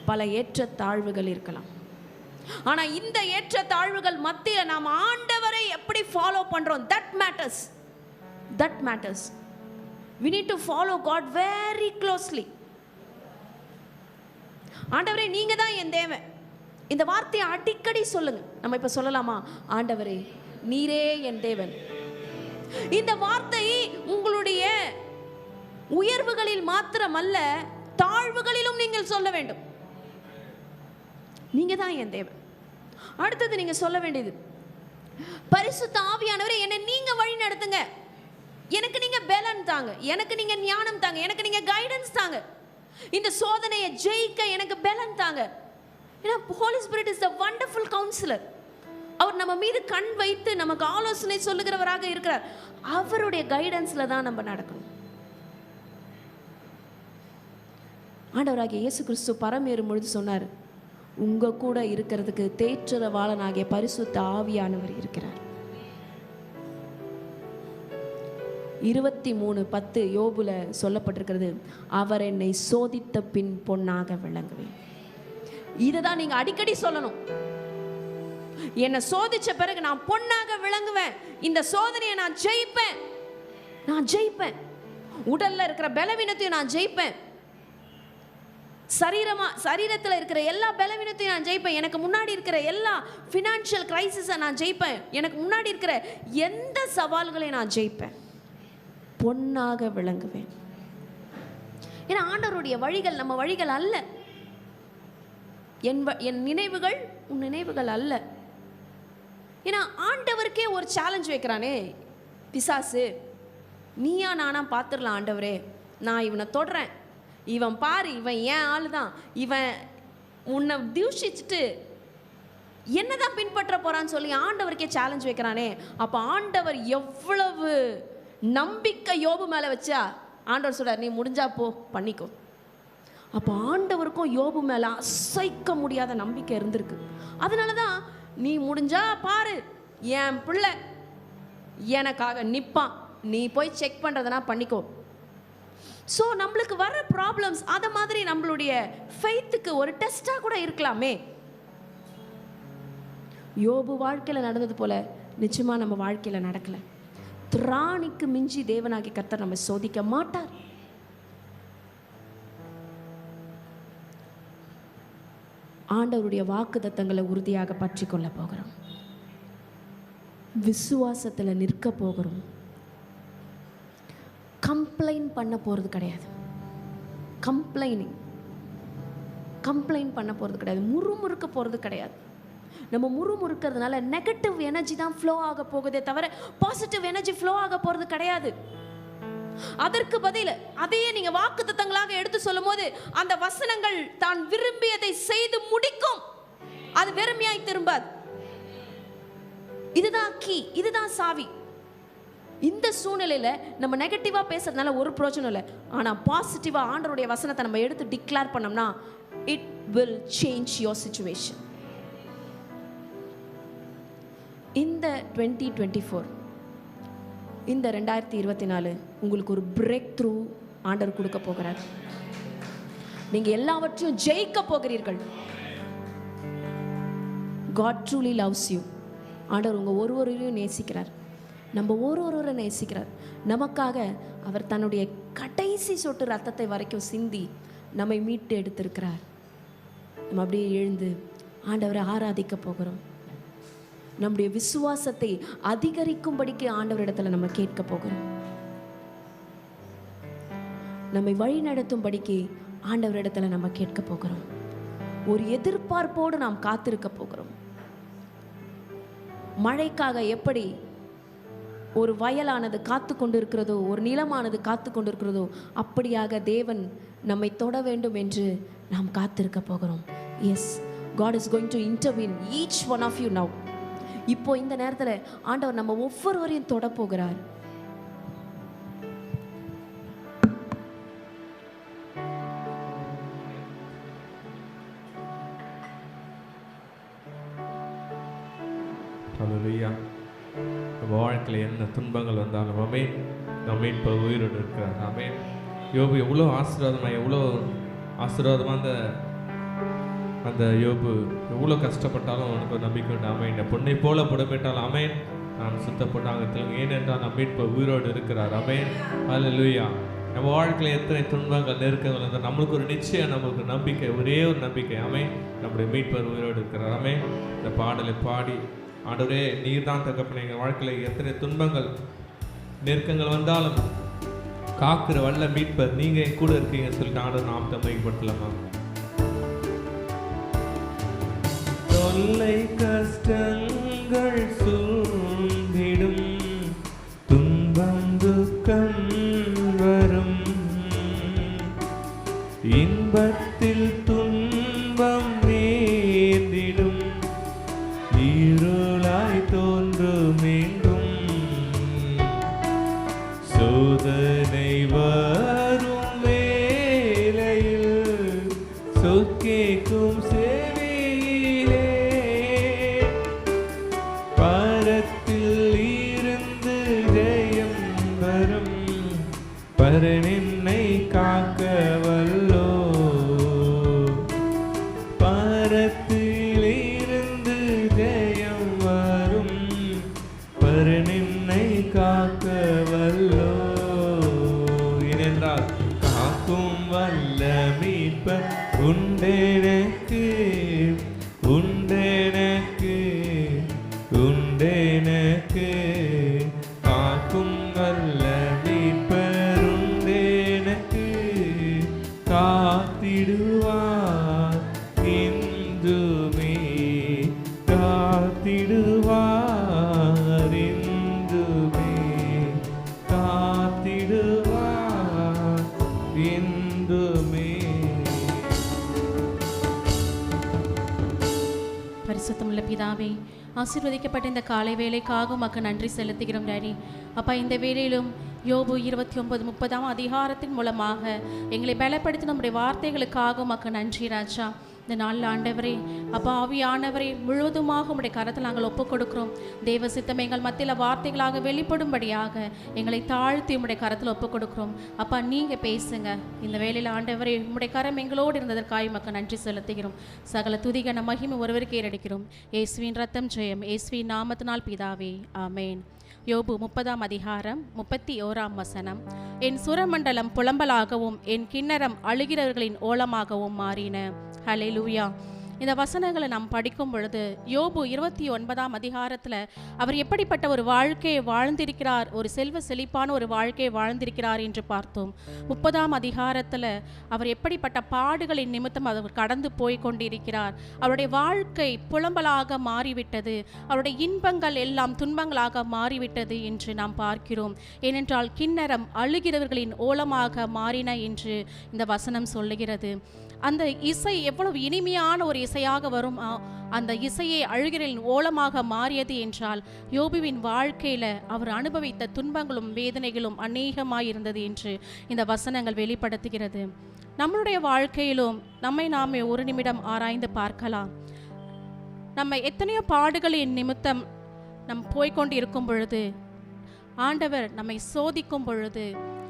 பல ஏற்ற தாழ்வுகள் இருக்கலாம். ஆனா இந்த ஏற்ற தாழ்வுகள் மத்தியில் நாம் ஆண்டவரை எப்படி ஃபாலோ பண்றோம், that matters. We need to follow God very closely. ஆண்டவரே நீங்க தான் என் தேவன். இந்த வார்த்தையை அடிக்கடி சொல்லுங்க. நம்ம இப்ப சொல்லலாமா, ஆண்டவரே நீரே என் தேவன். இந்த வார்த்தை உங்களுடைய உயர்வுகளில் மாத்திரமல்ல, தாழ்வுகளிலும் நீங்கள் சொல்ல வேண்டும். நீங்க தான் என் தேவன். அடுத்தது நீங்க சொல்ல வேண்டியது, பரிசுத்த ஆவியானவரே என்னை நீங்க வழி நடத்துங்க. எனக்கு நீங்க பலன் தாங்க, எனக்கு நீங்க ஞானம் தாங்க, எனக்கு நீங்க கைடன்ஸ் தாங்க. இந்த சோதனையை ஜெயிக்க எனக்கு பலன் தாங்க. ஏன்னா Holy Spirit is the wonderful counselor. அவர் நம்ம மீது கண் வைத்து நமக்கு ஆலோசனை சொல்லுகிறவராக இருக்கிறார். அவருடைய கைடன்ஸ்ல தான் நம்ம நடக்கணும். ஆண்டவராகிய இயேசு கிறிஸ்து பரமேறும் பொழுது சொன்னார், உங்க கூட இருக்கிறதுக்கு தேற்றரவாளனாகிய பரிசுத்த ஆவியானவர் இருக்கிறார். 23:10 யோபுல சொல்லப்பட்டிருக்கிறது, அவர் என்னை சோதித்த பின் பொன்னாக விளங்குவேன். இதுதான் நீங்க அடிக்கடி சொல்லணும். என்னை சோதிச்ச பிறகு நான் பொன்னாக விளங்குவேன். இந்த சோதனையை நான் ஜெயிப்பேன். உடல்ல இருக்கிற பலவீனத்தையும் நான் ஜெயிப்பேன். சரீரத்தில் இருக்கிற எல்லா பலவீனத்தையும் நான் ஜெயிப்பேன். எனக்கு முன்னாடி இருக்கிற எல்லா ஃபினான்ஷியல் கிரைசிஸை நான் ஜெயிப்பேன். எனக்கு முன்னாடி இருக்கிற எந்த சவால்களையும் நான் ஜெயிப்பேன். பொன்னாக விளங்குவேன். ஏன்னா ஆண்டவருடைய வழிகள் நம்ம வழிகள் அல்ல. என் நினைவுகள் உன் நினைவுகள் அல்ல. ஏன்னா ஆண்டவருக்கே ஒரு சேலஞ்ச் வைக்கிறானே பிசாசு, நீயா நானா பார்த்துடலாம் ஆண்டவரே, நான் இவனை தொடுறேன், இவன் பாரு இவன் ஏன் ஆளு தான், இவன் உன்னை தூஷிச்சுட்டு என்னதான் பின்பற்ற போறான்னு சொல்லி ஆண்டவருக்கே சேலஞ்ச் வைக்கிறானே. அப்போ ஆண்டவர் எவ்வளவு நம்பிக்கை யோபு மேலே வச்சா, ஆண்டவர் சொல்றார் நீ முடிஞ்சா போ பண்ணிக்கோ. அப்போ ஆண்டவருக்கும் யோபு மேலே அசைக்க முடியாத நம்பிக்கை இருந்திருக்கு. அதனால தான் நீ முடிஞ்சா பாரு, என் பிள்ளை எனக்காக நிற்பான், நீ போய் செக் பண்ணுறதுனா பண்ணிக்கோ. ஸோ நம்மளுக்கு வர ப்ராப்ளம்ஸ் அதை மாதிரி நம்மளுடைய ஃபெய்த்துக்கு ஒரு டெஸ்ட்டாக கூட இருக்கலாமே. யோபு வாழ்க்கையில் நடந்தது போல நிச்சயமாக நம்ம வாழ்க்கையில் நடக்கலை. திராணிக்கு மிஞ்சி தேவனாகி கர்த்தர் நம்ம சோதிக்க மாட்டார். ஆண்டவருடைய வாக்குத்தத்தங்களை உறுதியாக பற்றி கொள்ள போகிறோம். விசுவாசத்தில் நிற்க போகிறோம். கம்ப்ளைண்ட் பண்ண போகிறது கிடையாது. கம்ப்ளைண்ட் பண்ண போகிறது கிடையாது. முறுமுறுக்க போகிறது கிடையாது. நம்ம முறுமுறுக்கிறதுனால நெகட்டிவ் எனர்ஜி தான் ஃப்ளோ ஆக போகுதே தவிர பாசிட்டிவ் எனர்ஜி ஃப்ளோ ஆக போகிறது கிடையாது. அதற்கு பதில் அதையே நீங்க வாக்குத்தத்தங்களாக எடுத்து சொல்லும் போது அந்த வசனங்கள் தான் விரும்பியதை செய்து முடிக்கும். அது வெறுமையாய் திரும்பாது. இதுதான் கீ, இதுதான் சாவி. இந்த சூழ்நிலையில நம்ம நெகட்டிவா பேசுறதுனால ஒரு பிரயோஜனம் இல்லை. ஆனா பாசிட்டிவா ஆண்டவருடைய வசனத்தை நம்ம எடுத்து டிக்ளேர் பண்ணோம்னா it will change your situation. இந்த 2024 இந்த 2024 உங்களுக்கு ஒரு பிரேக் த்ரூ ஆண்டவர் கொடுக்க போகிறார். நீங்க எல்லாவற்றையும் ஜெயிக்க போகிறீர்கள். God truly loves you. ஆண்டவர் உங்க ஒருவரையும் நேசிக்கிறார். நம்ம ஒருவரை நேசிக்கிறார். நமக்காக அவர் தன்னுடைய கடைசி சொட்டு ரத்தத்தை வரைக்கும் சிந்தி நம்மை மீட்டு எடுத்திருக்கிறார். நம்ம அப்படியே எழுந்து ஆண்டவரை ஆராதிக்க போகிறோம். நம்முடைய விசுவாசத்தை அதிகரிக்கும்படிக்கு ஆண்டவரிடத்துல நம்ம கேட்க போகிறோம். நம்மை வழி நடத்தும்படிக்கு ஆண்டவரிடத்துல நம்ம கேட்க போகிறோம். ஒரு எதிர்பார்ப்போடு நாம் காத்திருக்க போகிறோம். மழைக்காக எப்படி ஒரு வயலானது காத்து கொண்டு இருக்கிறதோ, ஒரு நிலமானது காத்து கொண்டு இருக்கிறதோ, அப்படியாக தேவன் நம்மை தொட வேண்டும் என்று நாம் காத்திருக்க போகிறோம். Yes, God is going to intervene each one of you now. இப்போ இந்த நேரத்தில் ஆண்டவர் நம்ம ஒவ்வொருவரையும் தொட போகிறார். ஹல்லேலூயா. நம்ம வாழ்க்கையில் என்ன துன்பங்கள் வந்தாலும் ஆமென், நம்ம இப்போ உயிரோடு இருக்கிறார். ஆமென். யோபு எவ்வளோ ஆசீர்வாதமாக அந்த யோபு எவ்வளோ கஷ்டப்பட்டாலும் அவனுக்கு ஒரு நம்பிக்கை உண்டு. ஆமென். இந்த பொண்ணை போல புடமிட்டால் ஆமென், நான் சுத்தப்பட்டாங்க. ஏனென்றால் நம்ம இப்போ உயிரோடு இருக்கிறார். ஆமென். ஹல்லேலூயா. நம்ம வாழ்க்கையில் எத்தனை துன்பங்கள் நெருக்கங்கள் இருந்தால் நம்மளுக்கு ஒரு நிச்சயம், நம்மளுக்கு நம்பிக்கை, ஒரே ஒரு நம்பிக்கை. ஆமென், நம்முடைய மீட்பர் உயிரோடு இருக்கிறார். ஆமென். இந்த பாடலை பாடி, ஆண்டவரே நீர் தான் தகப்பனே, எங்கள் வாழ்க்கையில் எத்தனை துன்பங்கள் நெருக்கங்கள் வந்தாலும் காக்கிற வல்ல மீட்பர் நீங்கள் என் கூட இருக்கீங்கன்னு சொல்லிட்டு ஆண்டவர் நாமத்தை மையப்படுத்தலாமா? தொல்லை கஷ்டங்கள் சூழ்ந்திடும், துன்பம் துக்கம் வரும், இன்பத்தில் துன்பம் நேர்ந்திடும், இருளாய் தோன்றும் மீண்டும், சோதனை வரும் வேளையில் சொற்கேக்கும் செவியிலே, பரத்தில் இருந்து ஜெயம் வரும், பரனென்னை காக்க வல்லோ, பரத்தில் இருந்து ஜெயம் வரும், பரனென்னை காக்க வல்லோ. ஏனென்றால் காக்கும் வல்ல மீட்பர் உண்டெனக்கு, உண்டெனக்கு, உண்டெனக்கு, காக்கும் வல்ல மீட்பர் உண்டெனக்கு, காத்திடுவார் இன்றுமே, காத்திடுவார் இன்றுமே, காத்திடுவார் இன்றுமே. பரிசுத்தமுள்ள பிதாவே, ஆசீர்வதிக்கப்பட்ட இந்த காலை வேளைக்காக உமக்கு நன்றி செலுத்துகிறோம் டாடி. அப்பா, இந்த வேளையிலும் யோபு 29:30 அதிகாரத்தின் மூலமாக எங்களை பலப்படுத்தி நம்முடைய வார்த்தைகளுக்காக உமக்கு நன்றி ராஜா. இந்த நாளில் ஆண்டவரே, அப்பா ஆவியானவரே, முழுவதுமாக உம்முடைய கரத்தில் நாங்கள் ஒப்புக் கொடுக்கிறோம். தேவ சித்தம் எங்கள் மத்தியில் வார்த்தைகளாக வெளிப்படும்படியாக எங்களை தாழ்த்தி உம்முடைய கரத்தில் ஒப்புக் கொடுக்கிறோம். அப்பா, நீங்கள் பேசுங்க. இந்த வேளையில் ஆண்டவரே, உம்முடைய கரம் எங்களோடு இருந்ததற்காக உமக்கு நன்றி செலுத்துகிறோம். சகல துதிகன மகிமை ஒருவருக்கு ஏறடிக்கிறோம். இயேசுவின் ரத்தம் ஜெயம். இயேசுவின் நாமத்தினால் பிதாவே, ஆமேன். யோபு 30 அதிகாரம் 31 வசனம். என் சுரமண்டலம் புலம்பலாகவும் என் கிண்ணறம் அழுகிறவர்களின் ஓலமாகவும் மாறின. ஹல்லேலூயா. இந்த வசனங்களை நாம் படிக்கும் பொழுது யோபு 29 அதிகாரத்தில் அவர் எப்படிப்பட்ட ஒரு வாழ்க்கையை வாழ்ந்திருக்கிறார், ஒரு செல்வ செழிப்பான ஒரு வாழ்க்கையை வாழ்ந்திருக்கிறார் என்று பார்த்தோம். 30 அதிகாரத்தில் அவர் எப்படிப்பட்ட பாடுகளின் நிமித்தம் அவர் கடந்து போய் கொண்டிருக்கிறார். அவருடைய வாழ்க்கை புலம்பலாக மாறிவிட்டது, அவருடைய இன்பங்கள் எல்லாம் துன்பங்களாக மாறிவிட்டது என்று நாம் பார்க்கிறோம். ஏனென்றால் கிண்ணறம் அழுகிறவர்களின் ஓலமாக மாறின என்று இந்த வசனம் சொல்லுகிறது. அந்த இசை எவ்வளவு இனிமையான ஒரு இசையாக வரும், அந்த இசையை அழுகிறலின் ஓலமாக மாறியது என்றால் யோபுவின் வாழ்க்கையில் அவர் அனுபவித்த துன்பங்களும் வேதனைகளும் அநேகமாயிருந்தது என்று இந்த வசனங்கள் வெளிப்படுத்துகிறது. நம்மளுடைய வாழ்க்கையிலும் நம்மை நாமே ஒரு நிமிடம் ஆராய்ந்து பார்க்கலாம். நம்ம எத்தனையோ பாடுகளின் நிமித்தம் நம் போய்கொண்டு இருக்கும் பொழுது, ஆண்டவர் நம்மை சோதிக்கும் பொழுது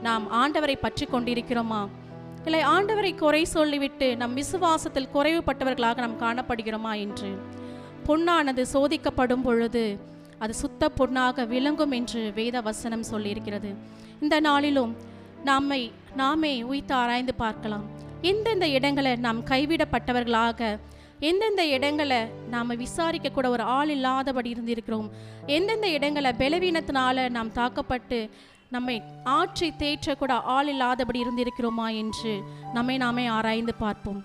நாம் ஆண்டவரை பற்றி கொண்டிருக்கிறோமா, இல்லை ஆண்டவரை குறை சொல்லிவிட்டு நம் விசுவாசத்தில் குறைவுபட்டவர்களாக நாம் காணப்படுகிறோமா என்று. பொன்னானது சோதிக்கப்படும் பொழுது அது சுத்த பொன்னாக விளங்கும் என்று வேத வசனம் சொல்லியிருக்கிறது. இந்த நாளிலும் நாமே உய்த்து ஆராய்ந்து பார்க்கலாம். எந்தெந்த இடங்களை நாம் கைவிடப்பட்டவர்களாக, எந்தெந்த இடங்களை நாம் விசாரிக்க கூட ஒரு ஆள் இல்லாதபடி இருந்திருக்கிறோம், எந்தெந்த இடங்களை பலவீனத்தினால நாம் தாக்கப்பட்டு நம்மை ஆற்றி தேற்றக்கூட ஆள் இல்லாதபடி இருந்திருக்கிறோமா என்று நாமே ஆராய்ந்து பார்ப்போம்.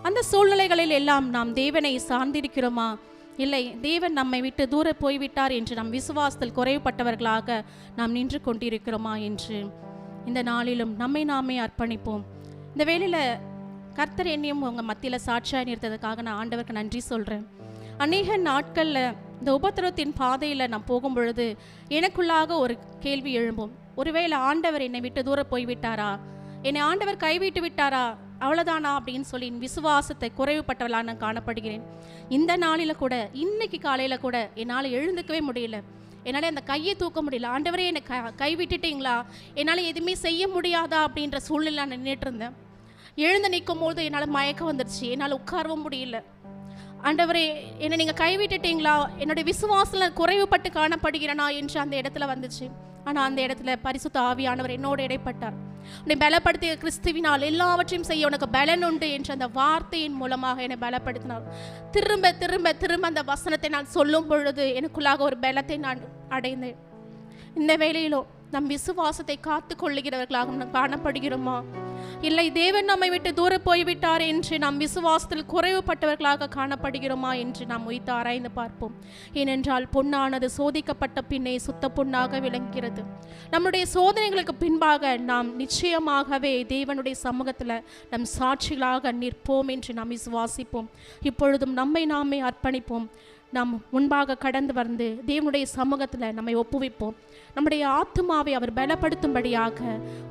அந்த சூழ்நிலைகளில் எல்லாம் நாம் தேவனை சார்ந்திருக்கிறோமா, இல்லை தேவன் நம்மை விட்டு தூர போய்விட்டார் என்று நம் விசுவாசத்தில் குறைவுபட்டவர்களாக நாம் நின்று கொண்டிருக்கிறோமா என்று இந்த நாளிலும் நாமே அர்ப்பணிப்போம். இந்த வேளையில் கர்த்தர் என்னையும் உங்கள் மத்தியில் சாட்சியாக நிறுத்ததுக்காக நான் ஆண்டவருக்கு நன்றி சொல்கிறேன். அநேக நாட்களில் இந்த உபத்திரவத்தின் பாதையில் நான் போகும் பொழுது எனக்குள்ளாக ஒரு கேள்வி எழும்பும். ஒருவேளை ஆண்டவர் என்னை விட்டு தூரம் போய்விட்டாரா, என்னை ஆண்டவர் கைவிட்டு விட்டாரா, அவ்வளோதானா அப்படின்னு சொல்லி விசுவாசத்தை குறைவுபட்டவளாக நான் காணப்படுகிறேன். இந்த நாளில் கூட, இன்னைக்கு காலையில் கூட என்னால் எழுந்துக்கவே முடியல, என்னால் அந்த கையை தூக்க முடியல. ஆண்டவரே என்னை கைவிட்டுட்டீங்களா, என்னால் எதுவுமே செய்ய முடியாதா அப்படின்ற சூழ்நிலை நான் நின்றுட்டு இருந்தேன். எழுந்து நிற்கும் போது என்னால் மயக்கம் வந்துடுச்சு, என்னால் உட்காரவும் முடியல. ஆண்டவரே என்னை நீங்கள் கைவிட்டுட்டீங்களா, என்னுடைய விசுவாசத்தில் குறைவுபட்டு காணப்படுகிறேனா என்று அந்த இடத்துல வந்துச்சு. ஆனால் அந்த இடத்துல பரிசுத்த ஆவியானவர் என்னோடு இடைப்பட்டார். உன்னை பலப்படுத்திய கிறிஸ்துவினால் எல்லாவற்றையும் செய்ய உனக்கு பலன் உண்டு என்ற அந்த வார்த்தையின் மூலமாக என்னை பலப்படுத்தினார். திரும்ப திரும்ப திரும்ப அந்த வசனத்தை நான் சொல்லும் பொழுது எனக்குள்ளாக ஒரு பலத்தை நான் அடைந்தேன். இந்த வேளையிலும் நம் விசுவாசத்தை காத்து கொள்ளுகிறவர்களாக நாம் காணப்படுகிறோமா, இல்லை தேவன் நம்மை விட்டு தூரம் போய்விட்டார் என்று நாம் விசுவாசத்தில் குறைவுபட்டவர்களாக காணப்படுகிறோமா என்று நாம் உய்த்து ஆராய்ந்து பார்ப்போம். ஏனென்றால் பொன்னானது சோதிக்கப்பட்ட பின்னே சுத்த பொன்னாக விளங்குகிறது. நம்முடைய சோதனைகளுக்கு பின்பாக நாம் நிச்சயமாகவே தேவனுடைய சமூகத்தில் நம் சாட்சிகளாக நிற்போம் என்று நாம் விசுவாசிப்போம். இப்பொழுதும் நம்மை நாமே அர்ப்பணிப்போம். நாம் முன்பாக கடந்து வந்து தேவனுடைய சமூகத்தில் நம்மை ஒப்புவிப்போம். நம்முடைய ஆத்துமாவை அவர் பலப்படுத்தும்படியாக,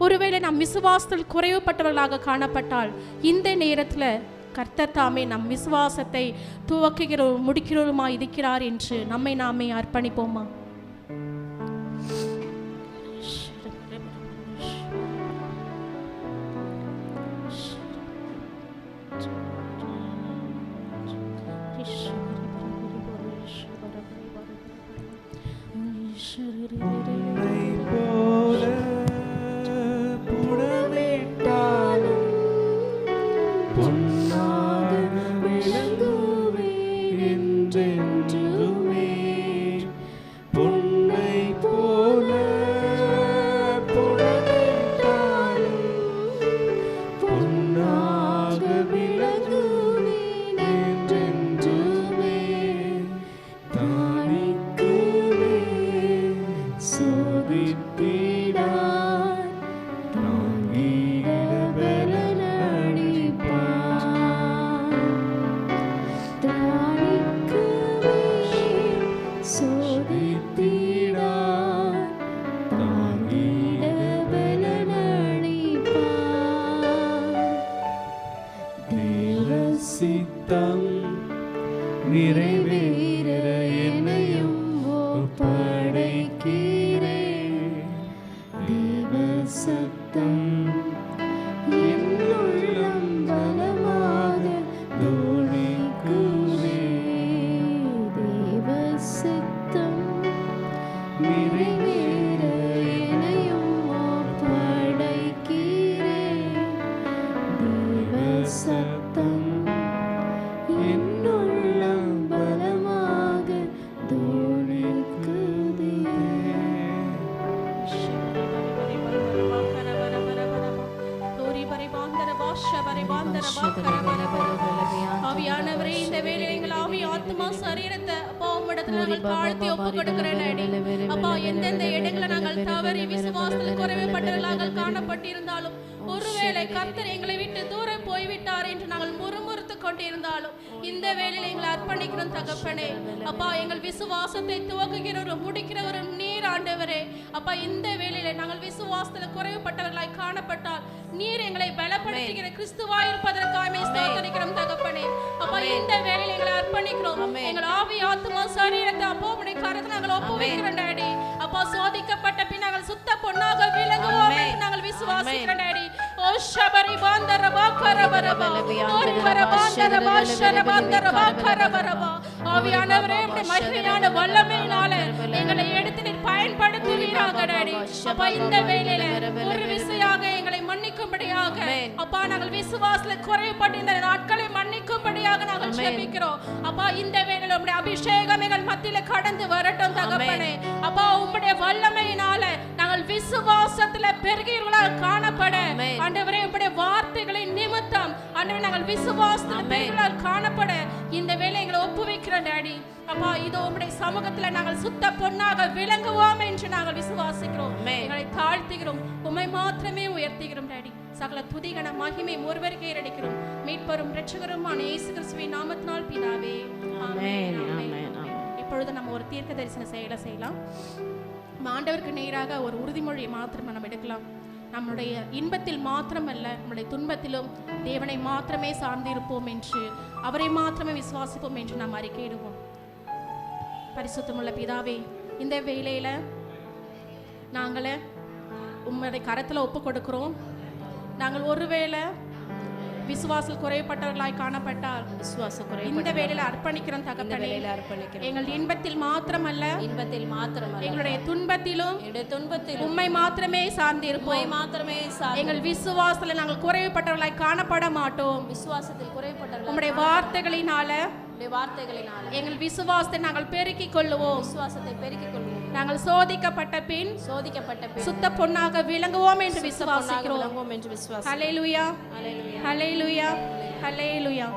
ஒருவேளை நாம் விசுவாசத்தில் குறைவுபட்டவர்களாக காணப்பட்டால் இந்த நேரத்தில் கர்த்தர் தாமே நம் விசுவாசத்தை துவக்குகிறோம் முடிக்கிறோமா இருக்கிறார் என்று நம்மை நாமே அர்ப்பணிப்போமா? ஆவியானவரே, இந்த வேளையில எங்கள் ஆவி ஆத்மா சரீரத்தை அப்பா உம்மிடத்துல நாங்கள் தாழ்த்தி ஒப்பு கொடுக்கிறேன். அப்பா, எந்தெந்த இடங்களை நாங்கள் தவறி விசுவாசத்தில் குறைவுபட்டவர்களாக காணப்பட்டிருந்தாலும், ஒருவேளை கர்த்தர் எங்களை விட்டு தூரம் போய்விட்டார் என்று நாங்கள் முறுமுறுத்து கொண்டிருந்தாலும், இந்த வேளையில எங்களை அர்ப்பணிக்கிறோம் தகப்பனே. அப்பா, எங்கள் விசுவாசத்தை துவக்குகிறவரும் முடிக்கிறவரும் நீர் ஆண்டவரே. அப்பா, இந்த வேளையில நாங்கள் விசுவாசத்தில் குறைவுபட்டவர்களாய் காணப்பட்டால் நீர் எங்களை பலப்படுத்துகிற கிறிஸ்துவாய் இருப்பதற்காக ஸ்தோத்திரிக்கிறோம் தகப்பனே. அப்பா, இந்த வேளையில எங்களை அர்ப்பணிக்கிறோம். எங்கள் ஆவி ஆத்மா சரீரத்தை அப்பா உம்முடைய கரத்தில் நாங்கள் ஒப்புவிக்கிறோம் டாடி. அப்பா, சோதிக்கப்பட்ட பின் நாங்கள் சுத்த பொன்னாக விளங்குவோம் என்று நாங்கள் விசுவாசிக்கிறோம் டாடி. ஓ ஷபரி பாந்தரபா கரபரபா ஓரி வரபாந்தரபா ஷரபாந்தரபா கரபரபா. ஆவியானவரே, உம்முடைய மகிமையான வல்லமையினால எங்களை எடுத்து நீர் பயன்படுத்துவீராக டாடி. அப்பா, இந்த வேளையில ஒரு விசையாக எங்களை மன்னிக்கும்படியாக அப்பா நாங்கள் விசுவாசத்தில் குறைவுபட்டு இந்த நாட்களை மன்னிக்கும்படியாக நாங்கள் ஜெபிக்கிறோம். அப்பா, இந்த வேளையில உம்முடைய அபிஷேகம் எங்கள் மத்தியில கடந்து வரட்டும் தகப்பனே. அப்பா, உம்முடைய வல்லமையினால நாங்கள் விசுவாசத்துல பெருகிறவர்களாக காணப்பட ஆண்டவரே, உம்முடைய வார்த்தைகளின் நிமித்தம் ஆண்டவரே நாங்கள் விசுவாசத்துல பெருகிறவர்களாக காணப்பட இந்த வேளை எங்களை ஒப்புவிக்கிறோம் டாடி. அப்பா, இதோ உம்முடைய சமூகத்துல நாங்கள் சுத்த பொன்னாக விளங்குவோம் என்று நாங்கள் விசுவாசிக்கிறோம். எங்களை தாழ்த்துகிறோம், உம்மை மாத்திரமே உயர்த்துகிறோம் டாடி. சகல துதிகன மகிமை ஒருவருக்கே ஏறெடுக்கிறோம். மீட்பரும் இரட்சகருமான இயேசு கிறிஸ்துவின் நாமத்தினால் பிதாவே, ஆமென். ஆமென். இப்பொழுது நம்ம ஒரு தீர்க்க தரிசன செயலை செய்யலாம். ஆண்டவருக்கு நேராக ஒரு உறுதிமொழியை மாத்திரம் நம்ம எடுக்கலாம். நம்முடைய இன்பத்தில் மாத்திரமல்ல, நம்முடைய துன்பத்திலும் தேவனை மாத்திரமே சார்ந்திருப்போம் என்று, அவரை மாத்திரமே விசுவாசிப்போம் என்று நாம் அறிக்கையிடுவோம். பரிசுத்தமுள்ள பிதாவே, இந்த வேளையில நாங்கள உம்முடைய கரத்துல ஒப்பு கொடுக்கிறோம். நாங்கள் ஒருவேளை விசுவாசம் குறைப்பட்டவர்களாய் காணப்பட்டால் விசுவாசம் இந்த வேளையில அர்ப்பணிக்கிறோம் தகப்பனே. எங்கள் இன்பத்தில் மாத்திரமல்ல, எங்களுடைய துன்பத்திலும் உம்மை மாத்திரமே சார்ந்திருப்போம். எங்கள் விசுவாசத்துல நாங்கள் குறைவுபட்டவர்களாய் காணப்பட மாட்டோம். விசுவாசத்தில் குறைப்பட்டவர்கள் உம்முடைய வார்த்தைகளினால எங்கள் விசுவாசத்தை நாங்கள் பெருக்கிக் கொள்ளுவோம். நாங்கள் சோதிக்கப்பட்ட பின் சுத்த பொன்னாக விளங்குவோம் என்று விசுவாசிக்கிறோம். ஹல்லேலூயா, ஹல்லேலூயா, ஹல்லேலூயா.